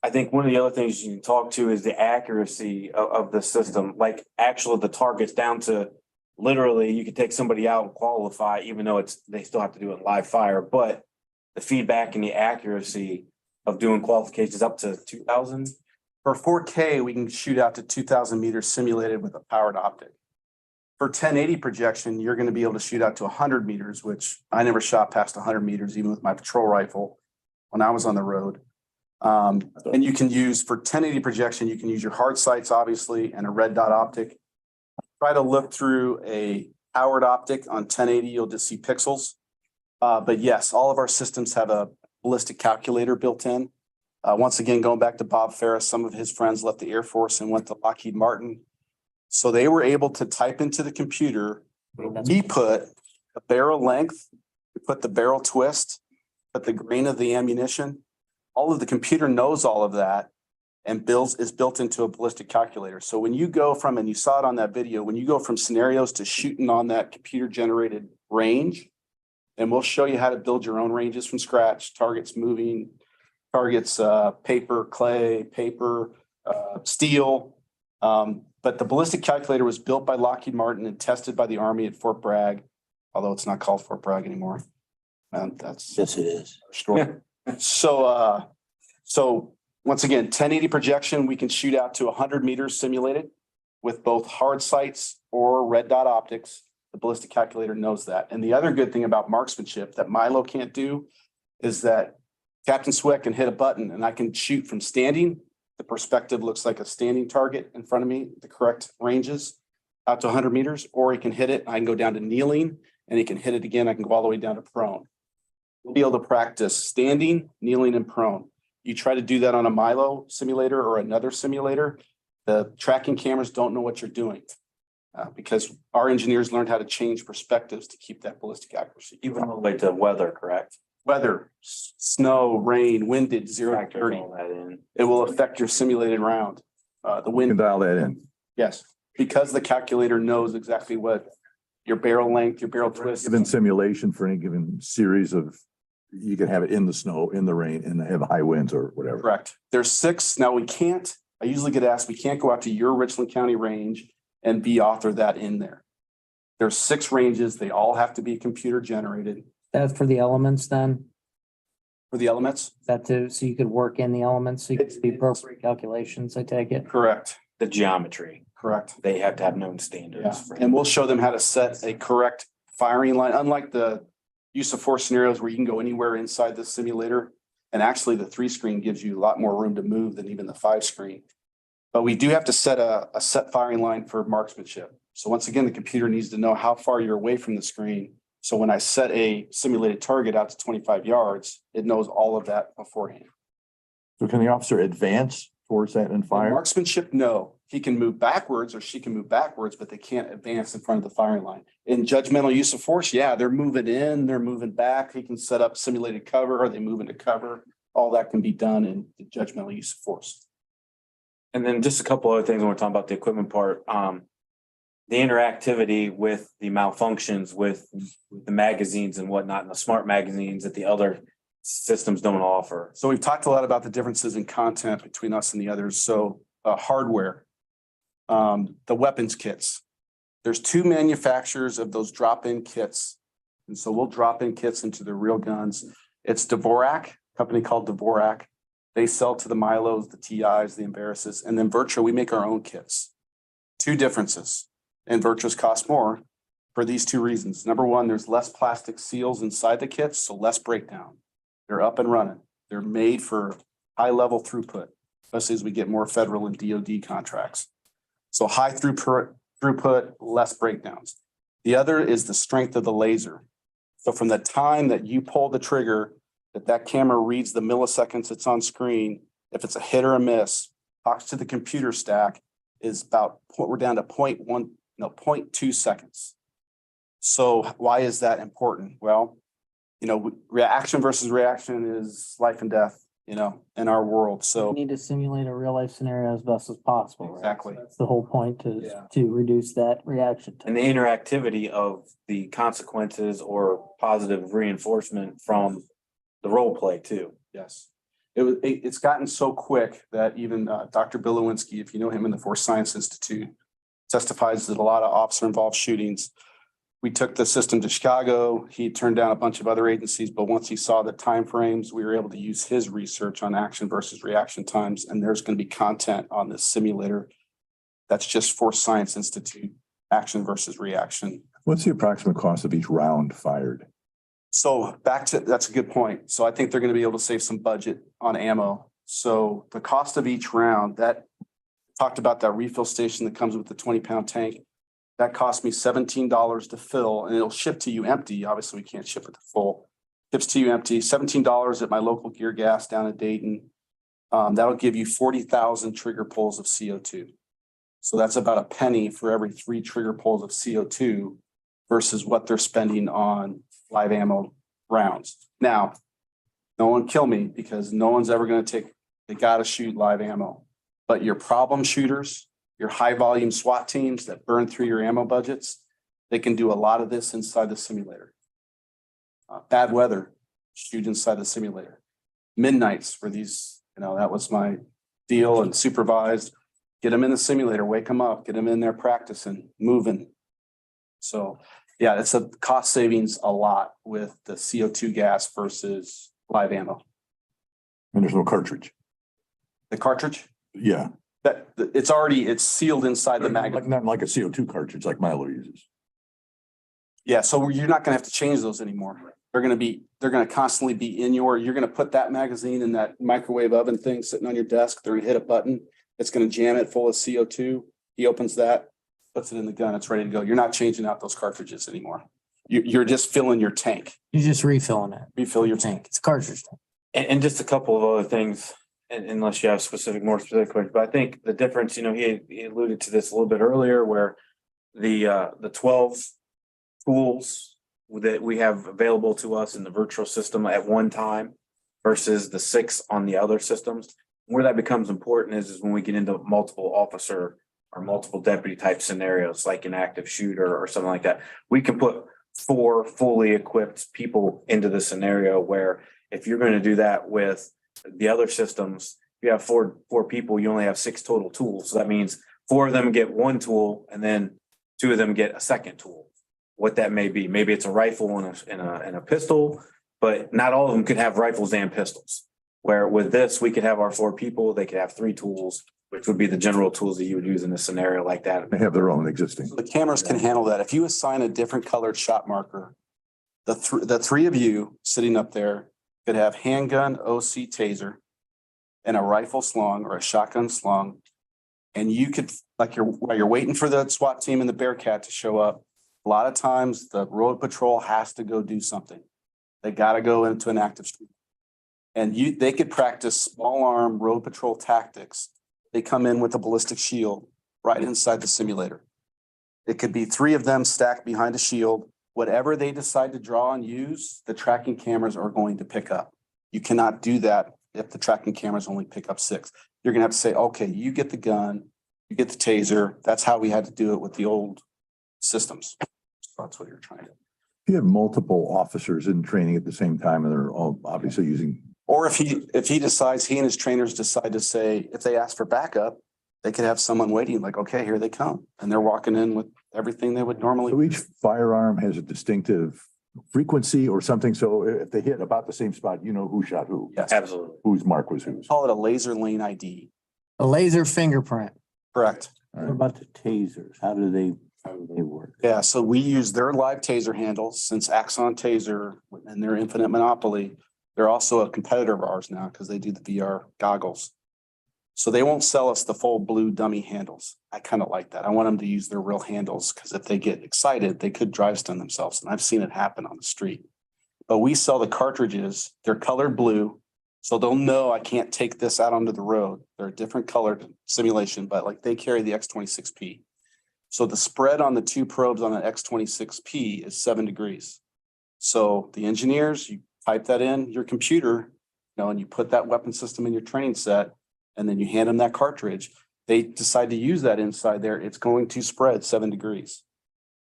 I think one of the other things you can talk to is the accuracy of the system, like actually the targets down to literally you could take somebody out and qualify, even though they still have to do it in live fire, but the feedback and the accuracy of doing qualifications up to 2,000. For 4K, we can shoot out to 2,000 meters simulated with a powered optic. For 1080 projection, you're going to be able to shoot out to 100 meters, which I never shot past 100 meters, even with my patrol rifle when I was on the road. And you can use, for 1080 projection, you can use your hard sights, obviously, and a red dot optic. Try to look through a powered optic on 1080, you'll just see pixels. But yes, all of our systems have a ballistic calculator built in. Once again, going back to Bob Ferris, some of his friends left the Air Force and went to Lockheed Martin. So they were able to type into the computer, we put the barrel length, we put the barrel twist, put the grain of the ammunition. All of the computer knows all of that and is built into a ballistic calculator. So when you go from, and you saw it on that video, when you go from scenarios to shooting on that computer generated range, and we'll show you how to build your own ranges from scratch, targets moving, targets, paper, clay, paper, steel. But the ballistic calculator was built by Lockheed Martin and tested by the Army at Fort Bragg, although it's not called Fort Bragg anymore. And that's. Yes, it is. Story. So once again, 1080 projection, we can shoot out to 100 meters simulated with both hard sights or red dot optics. The ballistic calculator knows that. And the other good thing about marksmanship that Milo can't do is that Captain Sweat can hit a button and I can shoot from standing. The perspective looks like a standing target in front of me, the correct ranges out to 100 meters, or he can hit it. I can go down to kneeling and he can hit it again. I can go all the way down to prone. We'll be able to practice standing, kneeling, and prone. You try to do that on a Milo simulator or another simulator, The tracking cameras don't know what you're doing. Because our engineers learned how to change perspectives to keep that ballistic accuracy. Even all the way to weather, correct? Weather, snow, rain, windage, 0 to Factor 30. all that in. It will affect your simulated round. The You can wind, dial that in. yes, because the calculator knows exactly what your barrel length, your barrel twist. Given simulation for any given series of, you can have it in the snow, in the rain, and have high winds or whatever. Correct. There's 6. Now we can't, I usually get asked, we can't go out to your Richland County range and author that in there. There's 6 ranges. They all have to be computer generated That's for the elements then, for the elements. that too, so you could work in the elements, so you could be appropriate calculations, I take it. Correct, The geometry, correct. they have to have known Yeah, standards. for- and we'll show them how to set a correct firing line, unlike the use of force scenarios where you can go anywhere inside the simulator. And actually, the 3 screen gives you a lot more room to move than even the 5 screen. But we do have to set a set firing line for marksmanship. So once again, the computer needs to know how far you're away from the screen. So when I set a simulated target out to 25 yards, it knows all of that beforehand. So can the officer advance towards that and fire? Marksmanship, no. He can move backwards or she can move backwards, but they can't advance in front of the firing line. In judgmental use of force, yeah, they're moving in, they're moving back. He can set up simulated cover or they move into cover. All that can be done in the judgmental use of force. And then just a couple other things when we're talking about the equipment part, the interactivity with the malfunctions with the magazines and whatnot, and the smart magazines that the other systems don't offer. So we've talked a lot about the differences in content between us and the others. So hardware, the weapons kits. There's 2 manufacturers of those drop-in kits. And so we'll drop in kits into the real guns. It's Dvorak, a company called Dvorak. They sell to the Milos, the TIs, the Embarrasses, and then Virtua, we make our own kits. 2 differences. And Virtuas cost more for these 2 reasons. Number one, there's less plastic seals inside the kits, so less breakdown. They're up and running. They're made for high level throughput, especially as we get more federal and DoD contracts. So high throughput, less breakdowns. The other is the strength of the laser. So from the time that you pull the trigger, that camera reads the milliseconds it's on screen, if it's a hit or a miss, talks to the computer stack, is about, we're down to 0.2 seconds. So why is that important? Well, reaction versus reaction is life and death, in our world. We So need to simulate a real life scenario as best as possible. right? exactly. That's the whole point to reduce that reaction And time. the interactivity of the consequences or positive reinforcement from the role play too. Yes. It's gotten so quick that even Dr. Bill Lewinsky, if you know him in the Force Science Institute, testifies that a lot of officer involved shootings. We took the system to Chicago. He turned down a bunch of other agencies, but once he saw the timeframes, we were able to use his research on action versus reaction times. And there's going to be content on this simulator. That's just Force Science Institute, action versus reaction. What's the approximate cost of each round fired? So that's a good point. So I think they're going to be able to save some budget on ammo. So the cost of each round, that talked about that refill station that comes with the 20-pound tank. That cost me $17 to fill and it'll ship to you empty. Obviously, we can't ship it to full. Ships to you empty, $17 at my local Gear Gas down in Dayton. That'll give you 40,000 trigger pulls of CO2. So that's about a penny for every 3 trigger pulls of CO2 versus what they're spending on live ammo rounds. Now, no one kill me because no one's ever going to they got to shoot live ammo. But your problem shooters, your high volume SWAT teams that burn through your ammo budgets, they can do a lot of this inside the simulator. Bad weather, shoot inside the simulator. Midnights for these, that was my deal and supervised. Get them in the simulator, wake them up, get them in there practicing, moving. So yeah, it's a cost savings a lot with the CO2 gas versus live ammo. And there's no cartridge. The cartridge, Yeah, it's sealed inside the magazine. not like a CO2 cartridge like Milo uses. Yeah, so you're not gonna have to change those anymore. They're gonna constantly be you're gonna put that magazine in that microwave oven thing sitting on your desk. They're gonna hit a button. It's gonna jam it full of CO2. He opens that, puts it in the gun. It's ready to go. You're not changing out those cartridges anymore. You're just filling your tank. You're just refilling it. Refill your tank. It's a cartridge tank. And just a couple of other things. and unless you have more specific questions, but I think the difference, he alluded to this a little bit earlier where the 12 tools that we have available to us in the virtual system at one time versus the 6 on the other systems. Where that becomes important is when we get into multiple officer or multiple deputy type scenarios, like an active shooter or something like that. We can put 4 fully equipped people into the scenario where if you're going to do that with the other systems, you have four people, you only have 6 total tools. So that means 4 of them get 1 tool and then 2 of them get a second tool. What that may be, maybe it's a rifle and a pistol, but not all of them could have rifles and pistols. Where with this, we could have our 4 people, they could have 3 tools, which would be the general tools that you would use in a scenario like that. They have their own existing. The cameras can handle that. If you assign a different colored shot marker, the 3 of you sitting up there could have handgun, OC taser, and a rifle slung or a shotgun slung. And you could, while you're waiting for the SWAT team and the Bearcat to show up, a lot of times the road patrol has to go do something. They got to go into an active street. And they could practice small arm road patrol tactics. They come in with a ballistic shield right inside the simulator. It could be 3 of them stacked behind a shield. Whatever they decide to draw and use, the tracking cameras are going to pick up. You cannot do that if the tracking cameras only pick up 6. You're going to have to say, okay, you get the gun, you get the taser. That's how we had to do it with the old systems. That's what you're trying to. You have multiple officers in training at the same time and they're all obviously using. Or if he decides, he and his trainers decide to say, if they ask for backup, they could have someone waiting like, okay, here they come. And they're walking in with everything they would normally. So each firearm has a distinctive frequency or something. So if they hit about the same spot, you know who shot who. Yes. Absolutely. Whose mark was whose. Call it a laser lane ID. A laser fingerprint. Correct. What about the tasers? How do they work? Yeah, so we use their live taser handles since Axon Taser and their Infinite Monopoly. They're also a competitor of ours now because they do the VR goggles. So they won't sell us the full blue dummy handles. I kind of like that. I want them to use their real handles because if they get excited, they could drive stun themselves. And I've seen it happen on the street. But we sell the cartridges. They're colored blue. So they'll know I can't take this out onto the road. They're a different colored simulation, but like they carry the X26P. So the spread on the 2 probes on an X26P is 7 degrees. So the engineers, you type that in your computer, and you put that weapon system in your training set, and then you hand them that cartridge. They decide to use that inside there, it's going to spread 7 degrees.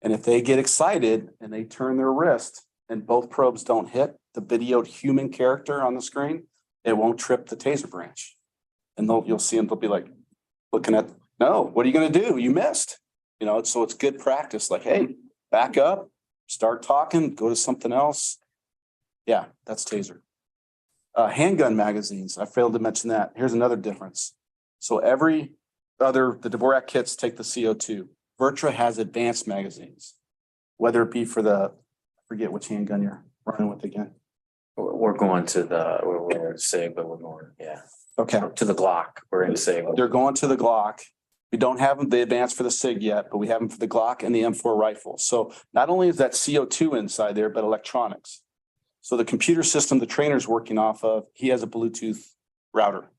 And if they get excited and they turn their wrist and both probes don't hit the videoed human character on the screen, it won't trip the taser branch. And you'll see them, they'll be like looking at, no, what are you going to do? You missed. So it's good practice. Like, hey, back up, start talking, go to something else. Yeah, that's taser. Handgun magazines. I failed to mention that. Here's another difference. So the Dvorak kits take the CO2. Virtua has advanced magazines, whether it be for I forget which handgun you're running with again. We're going to we're in SIG, but we're going, Okay. to the Glock. We're in SIG. They're going to the Glock. We don't have the advanced for the SIG yet, but we have them for the Glock and the M4 rifle. So not only is that CO2 inside there, but electronics. So the computer system the trainer's working off of, he has a Bluetooth router.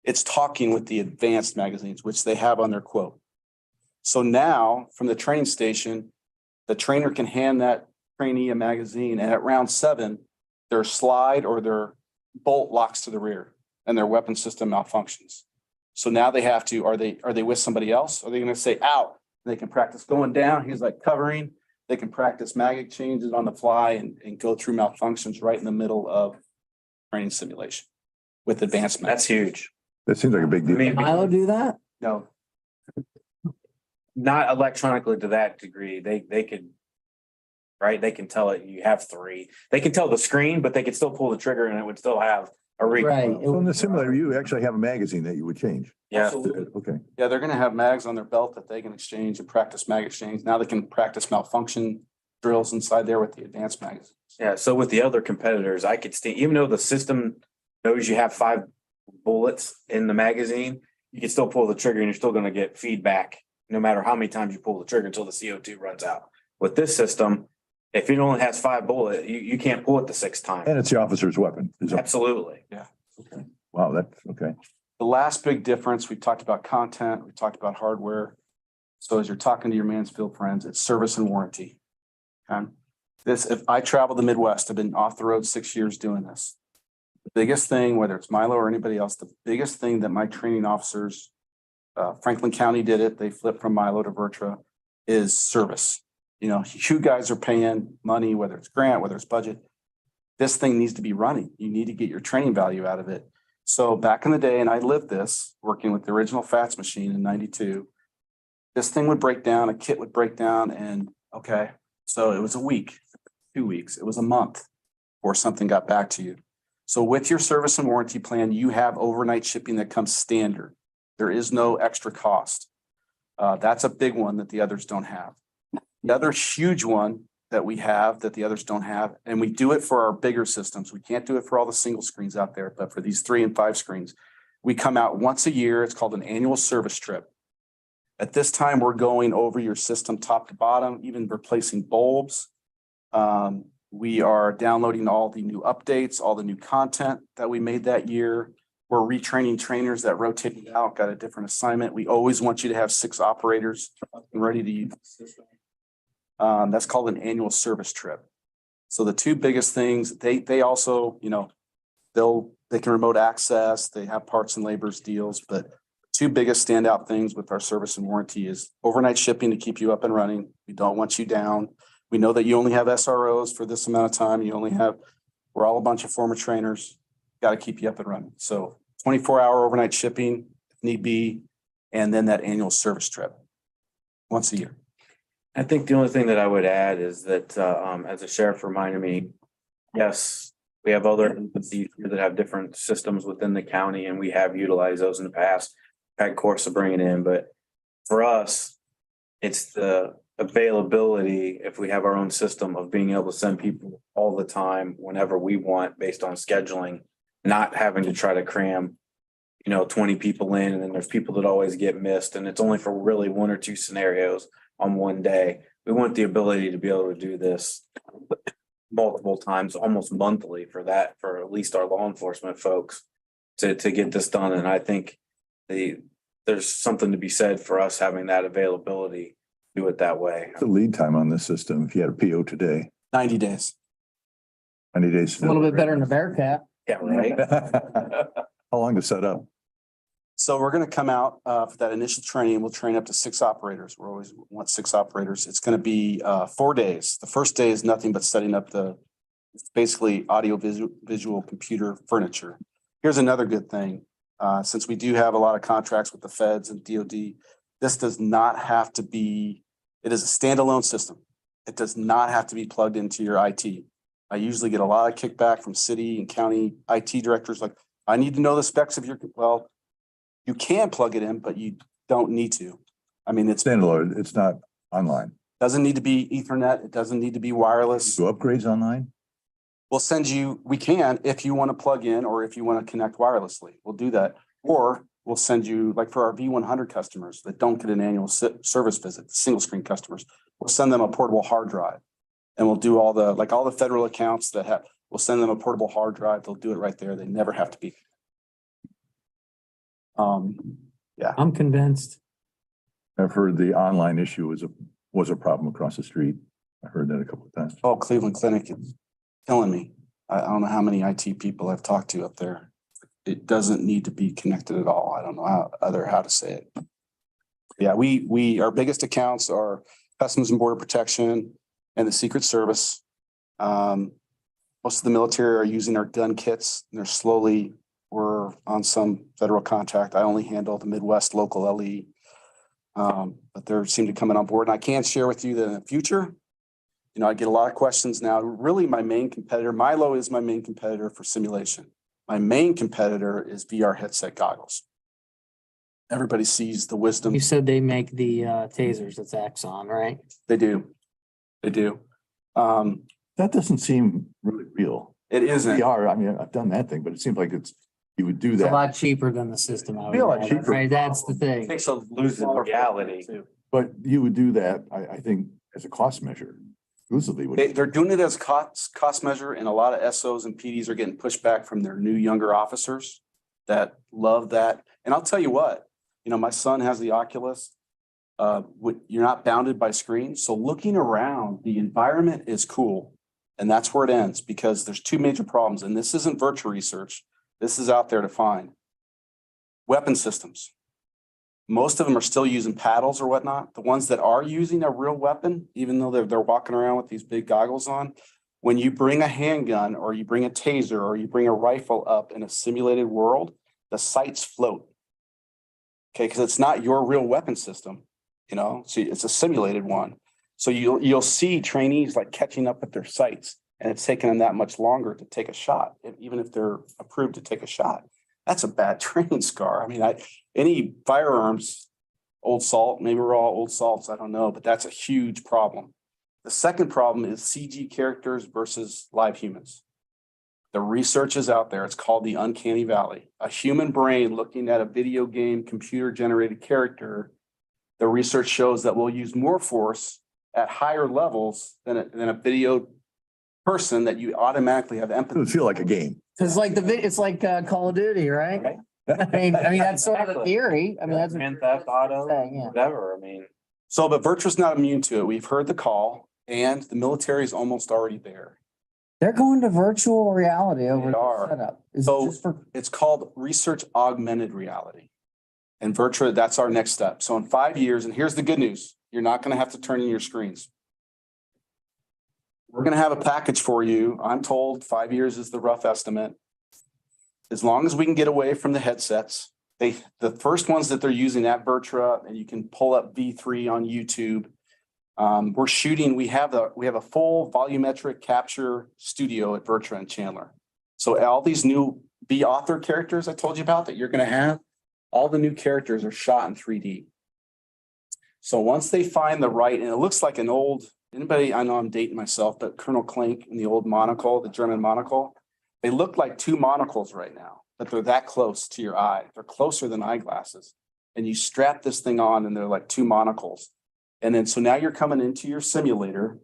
It's talking with the advanced magazines, which they have on their quote. So now from the training station, the trainer can hand that trainee a magazine, and at round 7, their slide or their bolt locks to the rear and their weapon system malfunctions. So now they have to, are they with somebody else? Are they going to say out? They can practice going down. He's like covering. They can practice mag exchanges on the fly and go through malfunctions right in the middle of training simulation with advanced. That's huge. That seems like a big deal. Milo do that? No, Not electronically to that degree. They could, right? They can tell it you have 3. They can tell the screen, but they could still pull the trigger and it would still have a Right. So in the simulator, you actually have a magazine that you would change. Yeah. Okay. yeah, they're going to have mags on their belt that they can exchange and practice mag exchange. Now they can practice malfunction drills inside there with the advanced magazines. Yeah. So with the other competitors, I could see, even though the system knows you have 5 bullets in the magazine, you can still pull the trigger and you're still going to get feedback no matter how many times you pull the trigger until the CO2 runs out. With this system, if it only has 5 bullets, you can't pull it the 6th time. And it's the officer's weapon. Absolutely. Yeah. Okay. Wow, that's okay. The last big difference, we talked about content, we talked about hardware. So as you're talking to your Mansfield friends, it's service and warranty. Okay. This, if I travel the Midwest, I've been off the road 6 years doing this. The biggest thing, whether it's Milo or anybody else, the biggest thing that my training officers, Franklin County did it, they flipped from Milo to Vertra, is service. You know, you guys are paying money, whether it's grant, whether it's budget. This thing needs to be running. You need to get your training value out of it. So back in the day, and I lived this, working with the original FATS machine in 92, this thing would break down, a kit would break down, and okay, so it was a week, 2 weeks, it was a month before something got back to you. So with your service and warranty plan, you have overnight shipping that comes standard. There is no extra cost. That's a big one that the others don't have. The other huge one that we have that the others don't have, and we do it for our bigger systems. We can't do it for all the single screens out there, but for these 3 and 5 screens, we come out once a year. It's called an annual service trip. At this time, we're going over your system top to bottom, even replacing bulbs. We are downloading all the new updates, all the new content that we made that year. We're retraining trainers that rotated out, got a different assignment. We always want you to have 6 operators ready to use the system. That's called an annual service trip. So the 2 biggest things, they also, you know, they can remote access, they have parts and labors deals, but 2 biggest standout things with our service and warranty is overnight shipping to keep you up and running. We don't want you down. We know that you only have SROs for this amount of time. We're all a bunch of former trainers, got to keep you up and running. So 24-hour overnight shipping if need be, and then that annual service trip once a year. I think the only thing that I would add is that, as the sheriff reminded me, yes, we have other entities here that have different systems within the county, and we have utilized those in the past. Had course of bringing in, but for us, it's the availability, if we have our own system, of being able to send people all the time, whenever we want, based on scheduling, not having to try to cram, 20 people in, and then there's people that always get missed, and it's only for really 1 or 2 scenarios on one day. We want the ability to be able to do this multiple times, almost monthly, for at least our law enforcement folks to get this done. And I think there's something to be said for us having that availability, do it that way. The lead time on this system, if you had a PO today, 90 days. 90 days. A little bit better than a Bearcat. Yeah, right. How long to set up? So we're going to come out for that initial training. We'll train up to 6 operators. We always want 6 operators. It's going to be 4 days. The first day is nothing but setting up it's basically audio visual computer furniture. Here's another good thing. Since we do have a lot of contracts with the feds and DOD, this does not have to be, it is a standalone system. It does not have to be plugged into your IT. I usually get a lot of kickback from city and county IT directors like, I need to know the specs of well, you can plug it in, but you don't need to. I mean, it's Standalone, it's not online. doesn't need to be Ethernet. It doesn't need to be wireless. Do upgrades online? We'll send you, we can, if you want to plug in or if you want to connect wirelessly, we'll do that. Or we'll send you, like for our V100 customers that don't get an annual service visit, single screen customers, we'll send them a portable hard drive. And we'll do all the federal accounts we'll send them a portable hard drive. They'll do it right there. They never have to be. I'm convinced. I've heard the online issue was a problem across the street. I heard that a couple of times. Oh, Cleveland Clinic is killing me. I don't know how many IT people I've talked to up there. It doesn't need to be connected at all. I don't know how to say it. Yeah, our biggest accounts are Customs and Border Protection and the Secret Service. Most of the military are using our gun kits, and we're on some federal contract. I only handle the Midwest local LE. But they seem to be coming on board. And I can share with you that in the future, I get a lot of questions now. Really, my main competitor, Milo is my main competitor for simulation. My main competitor is VR headset goggles. Everybody sees the wisdom. You said they make the tasers. It's Axon, right? They do. That doesn't seem really real. It isn't. VR, I mean, I've done that thing, but it seems like you would do It's a that. lot cheaper than the system. I would Be a lot imagine, cheaper. Right, that's the thing. It's a losing reality. But you would do that, I think, as a cost measure exclusively. They're doing it as cost measure, and a lot of SOs and PDs are getting pushback from their new younger officers. that love that. And I'll tell you what, you know, my son has the Oculus. You're not bounded by screens. So looking around, the environment is cool. And that's where it ends, because there's two major problems. And this isn't virtual research. This is out there to find. Weapon systems. Most of them are still using paddles or whatnot. The ones that are using a real weapon, even though they're walking around with these big goggles on, when you bring a handgun or you bring a taser or you bring a rifle up in a simulated world, the sights float. Okay, because it's not your real weapon system, you know, so it's a simulated one. So you'll see trainees like catching up with their sights, and it's taking them that much longer to take a shot, even if they're approved to take a shot. That's a bad training scar. I mean, any firearms, old salt, maybe we're all old salts, I don't know, but that's a huge problem. The second problem is CG characters versus live humans. The research is out there. It's called the uncanny valley. A human brain looking at a video game computer generated character. The research shows that we'll use more force at higher levels than a video person that you automatically have It empathy. would feel like a game. Cause like it's like Call of Duty, right? I mean, that's sort of a theory. I mean, that's. Grand Theft Auto, Yeah. whatever, I mean. So, but Virtua's not immune to it. We've heard the call, and the military is almost already there. They're going to virtual reality over They the are. setup. Is it So- just for, It's called research augmented reality. And Virtua, that's our next step. So in 5 years, and here's the good news, you're not going to have to turn in your screens. We're going to have a package for you. I'm told 5 years is the rough estimate. As long as we can get away from the headsets, the first ones that they're using at Virtua, and you can pull up V3 on YouTube. We're shooting, we have a full volumetric capture studio at Virtua in Chandler. So all these new B author characters I told you about that you're going to have, all the new characters are shot in 3D. So once they find the right, and it looks like an old, anybody, I know I'm dating myself, but Colonel Klink in the old monocle, the German monocle, they look like two monocles right now, but they're that close to your eye. They're closer than eyeglasses. And you strap this thing on and they're like two monocles. And then, so now you're coming into your simulator,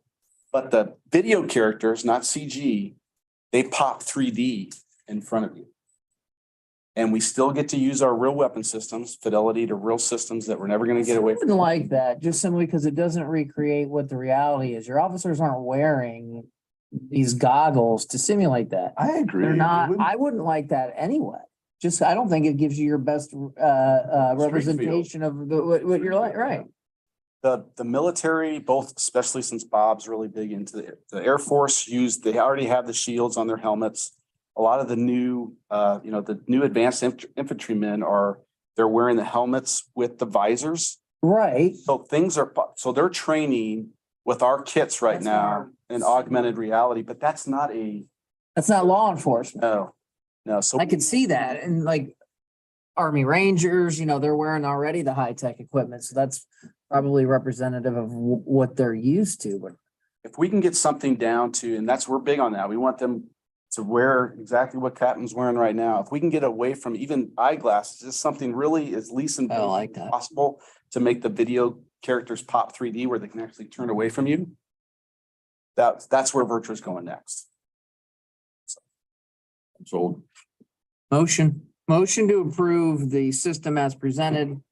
but the video characters, not CG, they pop 3D in front of you. And we still get to use our real weapon systems, fidelity to real systems that we're never going to get away I from. wouldn't like that, just simply because it doesn't recreate what the reality is. Your officers aren't wearing these goggles to simulate that. I agree. They're not, I wouldn't like that anyway. Just, I don't think it gives you your best representation of what you're like, right? The military, both, especially since Bob's really big into the Air Force they already have the shields on their helmets. A lot of the new, the new advanced infantrymen they're wearing the helmets with the visors. Right. So they're training with our kits right now in augmented reality, but that's not law enforcement. no. So I can see that. And like Army Rangers, they're wearing already the high tech equipment. So that's probably representative of what they're used to. But if we can get something down to, and we're big on that. We want them to wear exactly what Captain's wearing right now. If we can get away from even eyeglasses, just something really as least I like that. possible to make the video characters pop 3D where they can actually turn away from you. That's where Virtua's going next. So motion to approve the system as presented.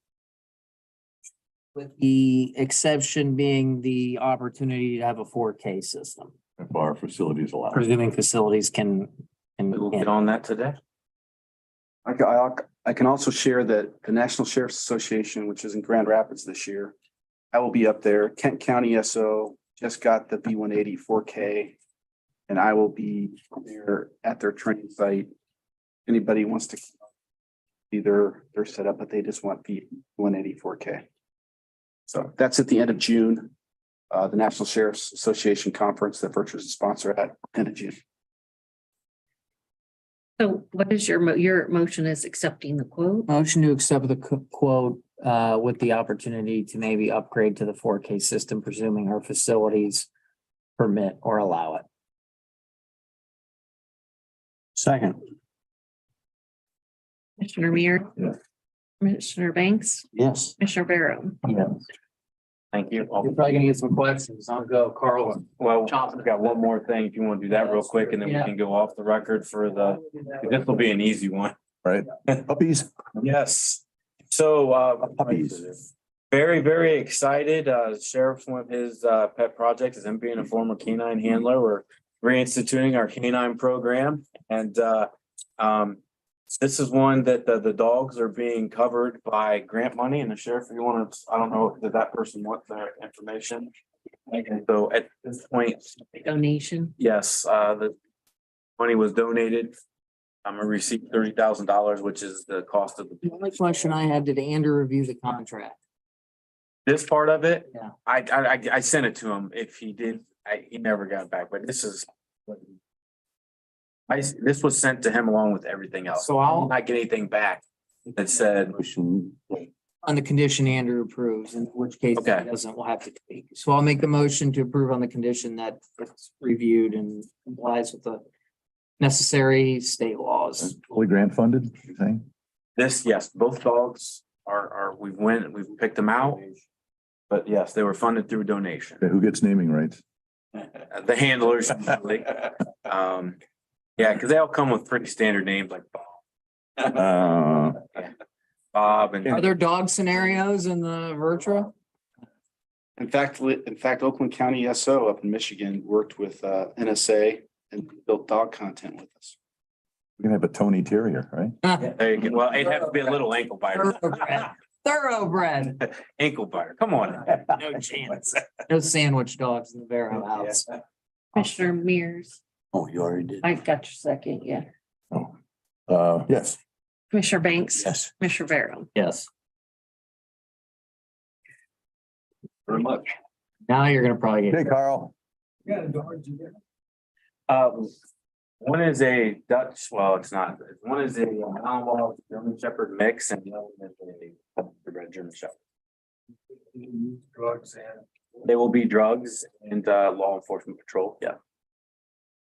With the exception being the opportunity to have a 4K system, if our facilities allow. presuming facilities can. We'll get on that today. I can also share that the National Sheriff's Association, which is in Grand Rapids this year, I will be up there. Kent County SO just got the B180 4K, and I will be there at their training site. Anybody wants to either they're set up, but they just want B180 4K. So that's at the end of June, the National Sheriff's Association Conference that Virtua is a sponsor at end of June. So what is your motion is accepting the quote? Motion to accept the quote with the opportunity to maybe upgrade to the 4K system, presuming our facilities permit or allow it. Second. Commissioner Muir. Yes. Commissioner Banks, Yes. Commissioner Barrow. Thank you. You're probably gonna get some questions. I'll go, Carl. Well, I've got one more thing. If you want to do that real quick, and then we Yeah. can go off the record for this will be an easy one. right? Puppies, Yes. So, puppies. very, very excited. Sheriff's one of his pet projects is him being a former canine handler. We're reinstituting our canine program and this is one that the dogs are being covered by grant money and the sheriff, if you want to, I don't know, did that person want their information? And so at this point, Donation. yes, the money was donated. I received $30,000, which is the cost of The only question I had, did Andrew review the contract? this part of it. Yeah. I sent it to him. If he did, he never got back, but this is. This was sent to him along with everything else. So I'll- Not get anything back that said, On the condition Andrew approves, in which case if Okay. he doesn't, we'll have to tweak. So I'll make the motion to approve on the condition that it's reviewed and complies with the necessary state laws. Fully grant funded, you think? this, yes, both dogs we've picked them out. But yes, they were funded through donation. Okay, who gets naming rights? The handlers, usually. Yeah, because they all come with pretty standard names like Bob and. Are there dog scenarios in the Vertra? In fact, Oakland County SO up in Michigan worked with NSA and built dog content with us. We can have a Tony Terrier, right? There you go. Well, it'd have to be a little ankle biter. Thoroughbred. Ankle biter. Come on. No chance. No sandwich dogs in the Vero house. Commissioner Mears. Oh, you already did. I got your second, yeah. Yes. Commissioner Banks. Yes. Commissioner Vero. Yes. Very much. Now you're gonna probably Hey, get. Carl. Yeah, the dogs you One is a Dutch, well, it's not, one is a Malinois German Shepherd mix and the other one is a purebred German Shepherd. drugs and, They will be drugs and law enforcement patrol, yeah.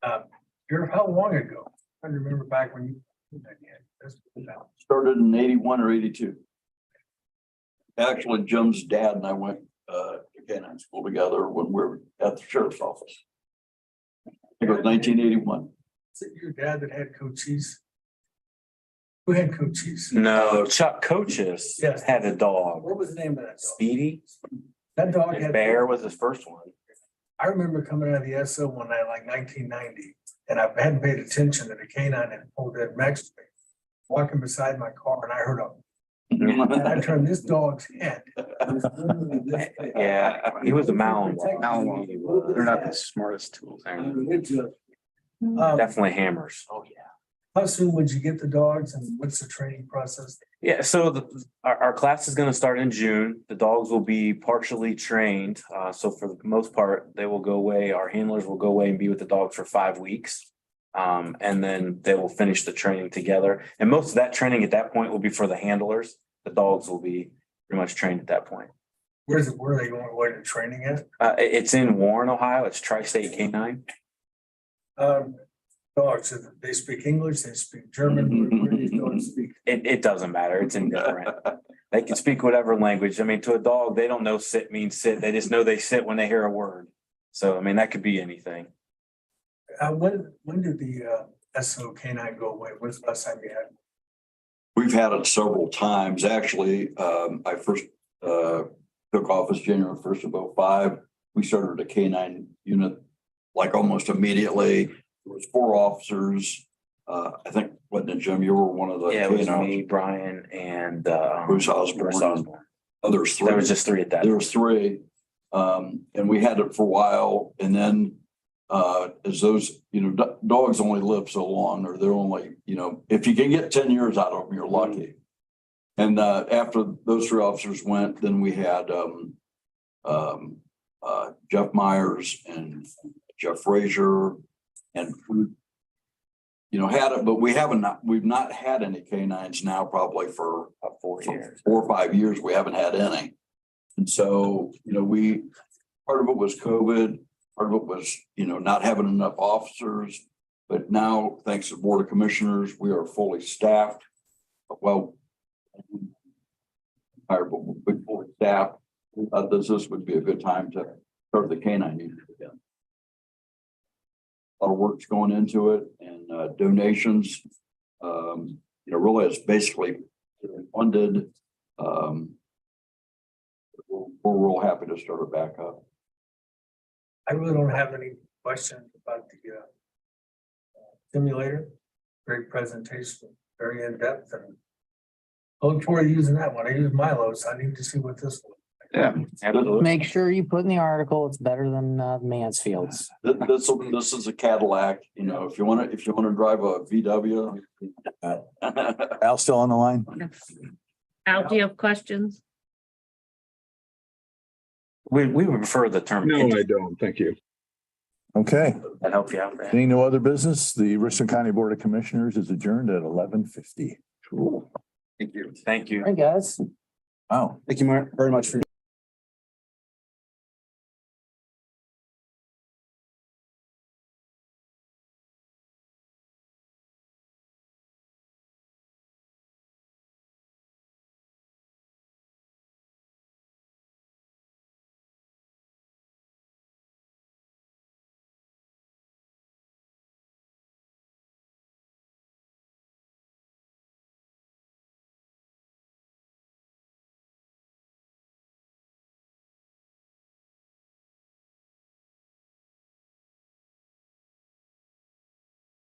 how long ago? I remember back when you. Started in 81 or 82. Actually, Jim's dad and I went to canine school together when we were at the sheriff's office. I think it was 1981. Is it your dad that had coaches? Who had coaches? No, Chuck Coaches Yes. had a dog. What was the name of that dog? Speedy, That dog had. Bear was his first one. I remember coming out of the SO one night, like 1990, and I hadn't paid attention to the canine and pulled that next to me. Walking beside my car and I heard and I turned this dog's head. Yeah, he was a Malinois. They're not the smartest tools. Definitely hammers. Oh, yeah. How soon would you get the dogs and what's the training process? Yeah, so our class is gonna start in June. The dogs will be partially trained. So for the most part, they will go away. Our handlers will go away and be with the dogs for 5 weeks. And then they will finish the training together. And most of that training at that point will be for the handlers. The dogs will be pretty much trained at that point. Where are they going, where the training at? It's in Warren, Ohio. It's Tri-State Canine. Dogs, they speak English, they speak German, where do these dogs speak? It doesn't matter. It's indifferent. They can speak whatever language. I mean, to a dog, they don't know sit means sit. They just know they sit when they hear a word. So, I mean, that could be anything. When did the SO canine go away? When's the last time you had? We've had it several times. Actually, I first took office January 1st of 2005. We started a canine unit like almost immediately. There was 4 officers. I think, wasn't it, Jim? You were one of the. Yeah, it was canines. me, Brian, and Bruce Osborne. Oh, there's 3. There was just 3 at that. There was 3. And we had it for a while. And then as those, dogs only live so long, or they're only, if you can get 10 years out of them, you're lucky. And after those 3 officers went, then we had Jeff Myers and Jeff Frazier, and we, had it, but we've not had any canines now probably for 4 years. 4 or 5 years. We haven't had any. And so, part of it was COVID, part of it was, not having enough officers. But now, thanks to the Board of Commissioners, we are fully staffed. Well, we're fully staffed. This would be a good time to start the canine unit again. A lot of work's going into it and donations. really it's basically funded. We're real happy to start it back up. I really don't have any questions about the simulator. Great presentation, very in-depth, and I look forward to using that one. I use Milo, so I need to see what this one. Yeah, absolutely. Make sure you put in the article, it's better than Mansfield's. This is a Cadillac, if you want to drive a VW. Al still on the line? Al, do you have questions? We would prefer the term. No, I don't. Thank you. Okay, That help you out, Brad? any no other business? The Richland County Board of Commissioners is adjourned at 11:50. Cool. Thank you. Thank you. All right, guys. Wow. Thank you very much for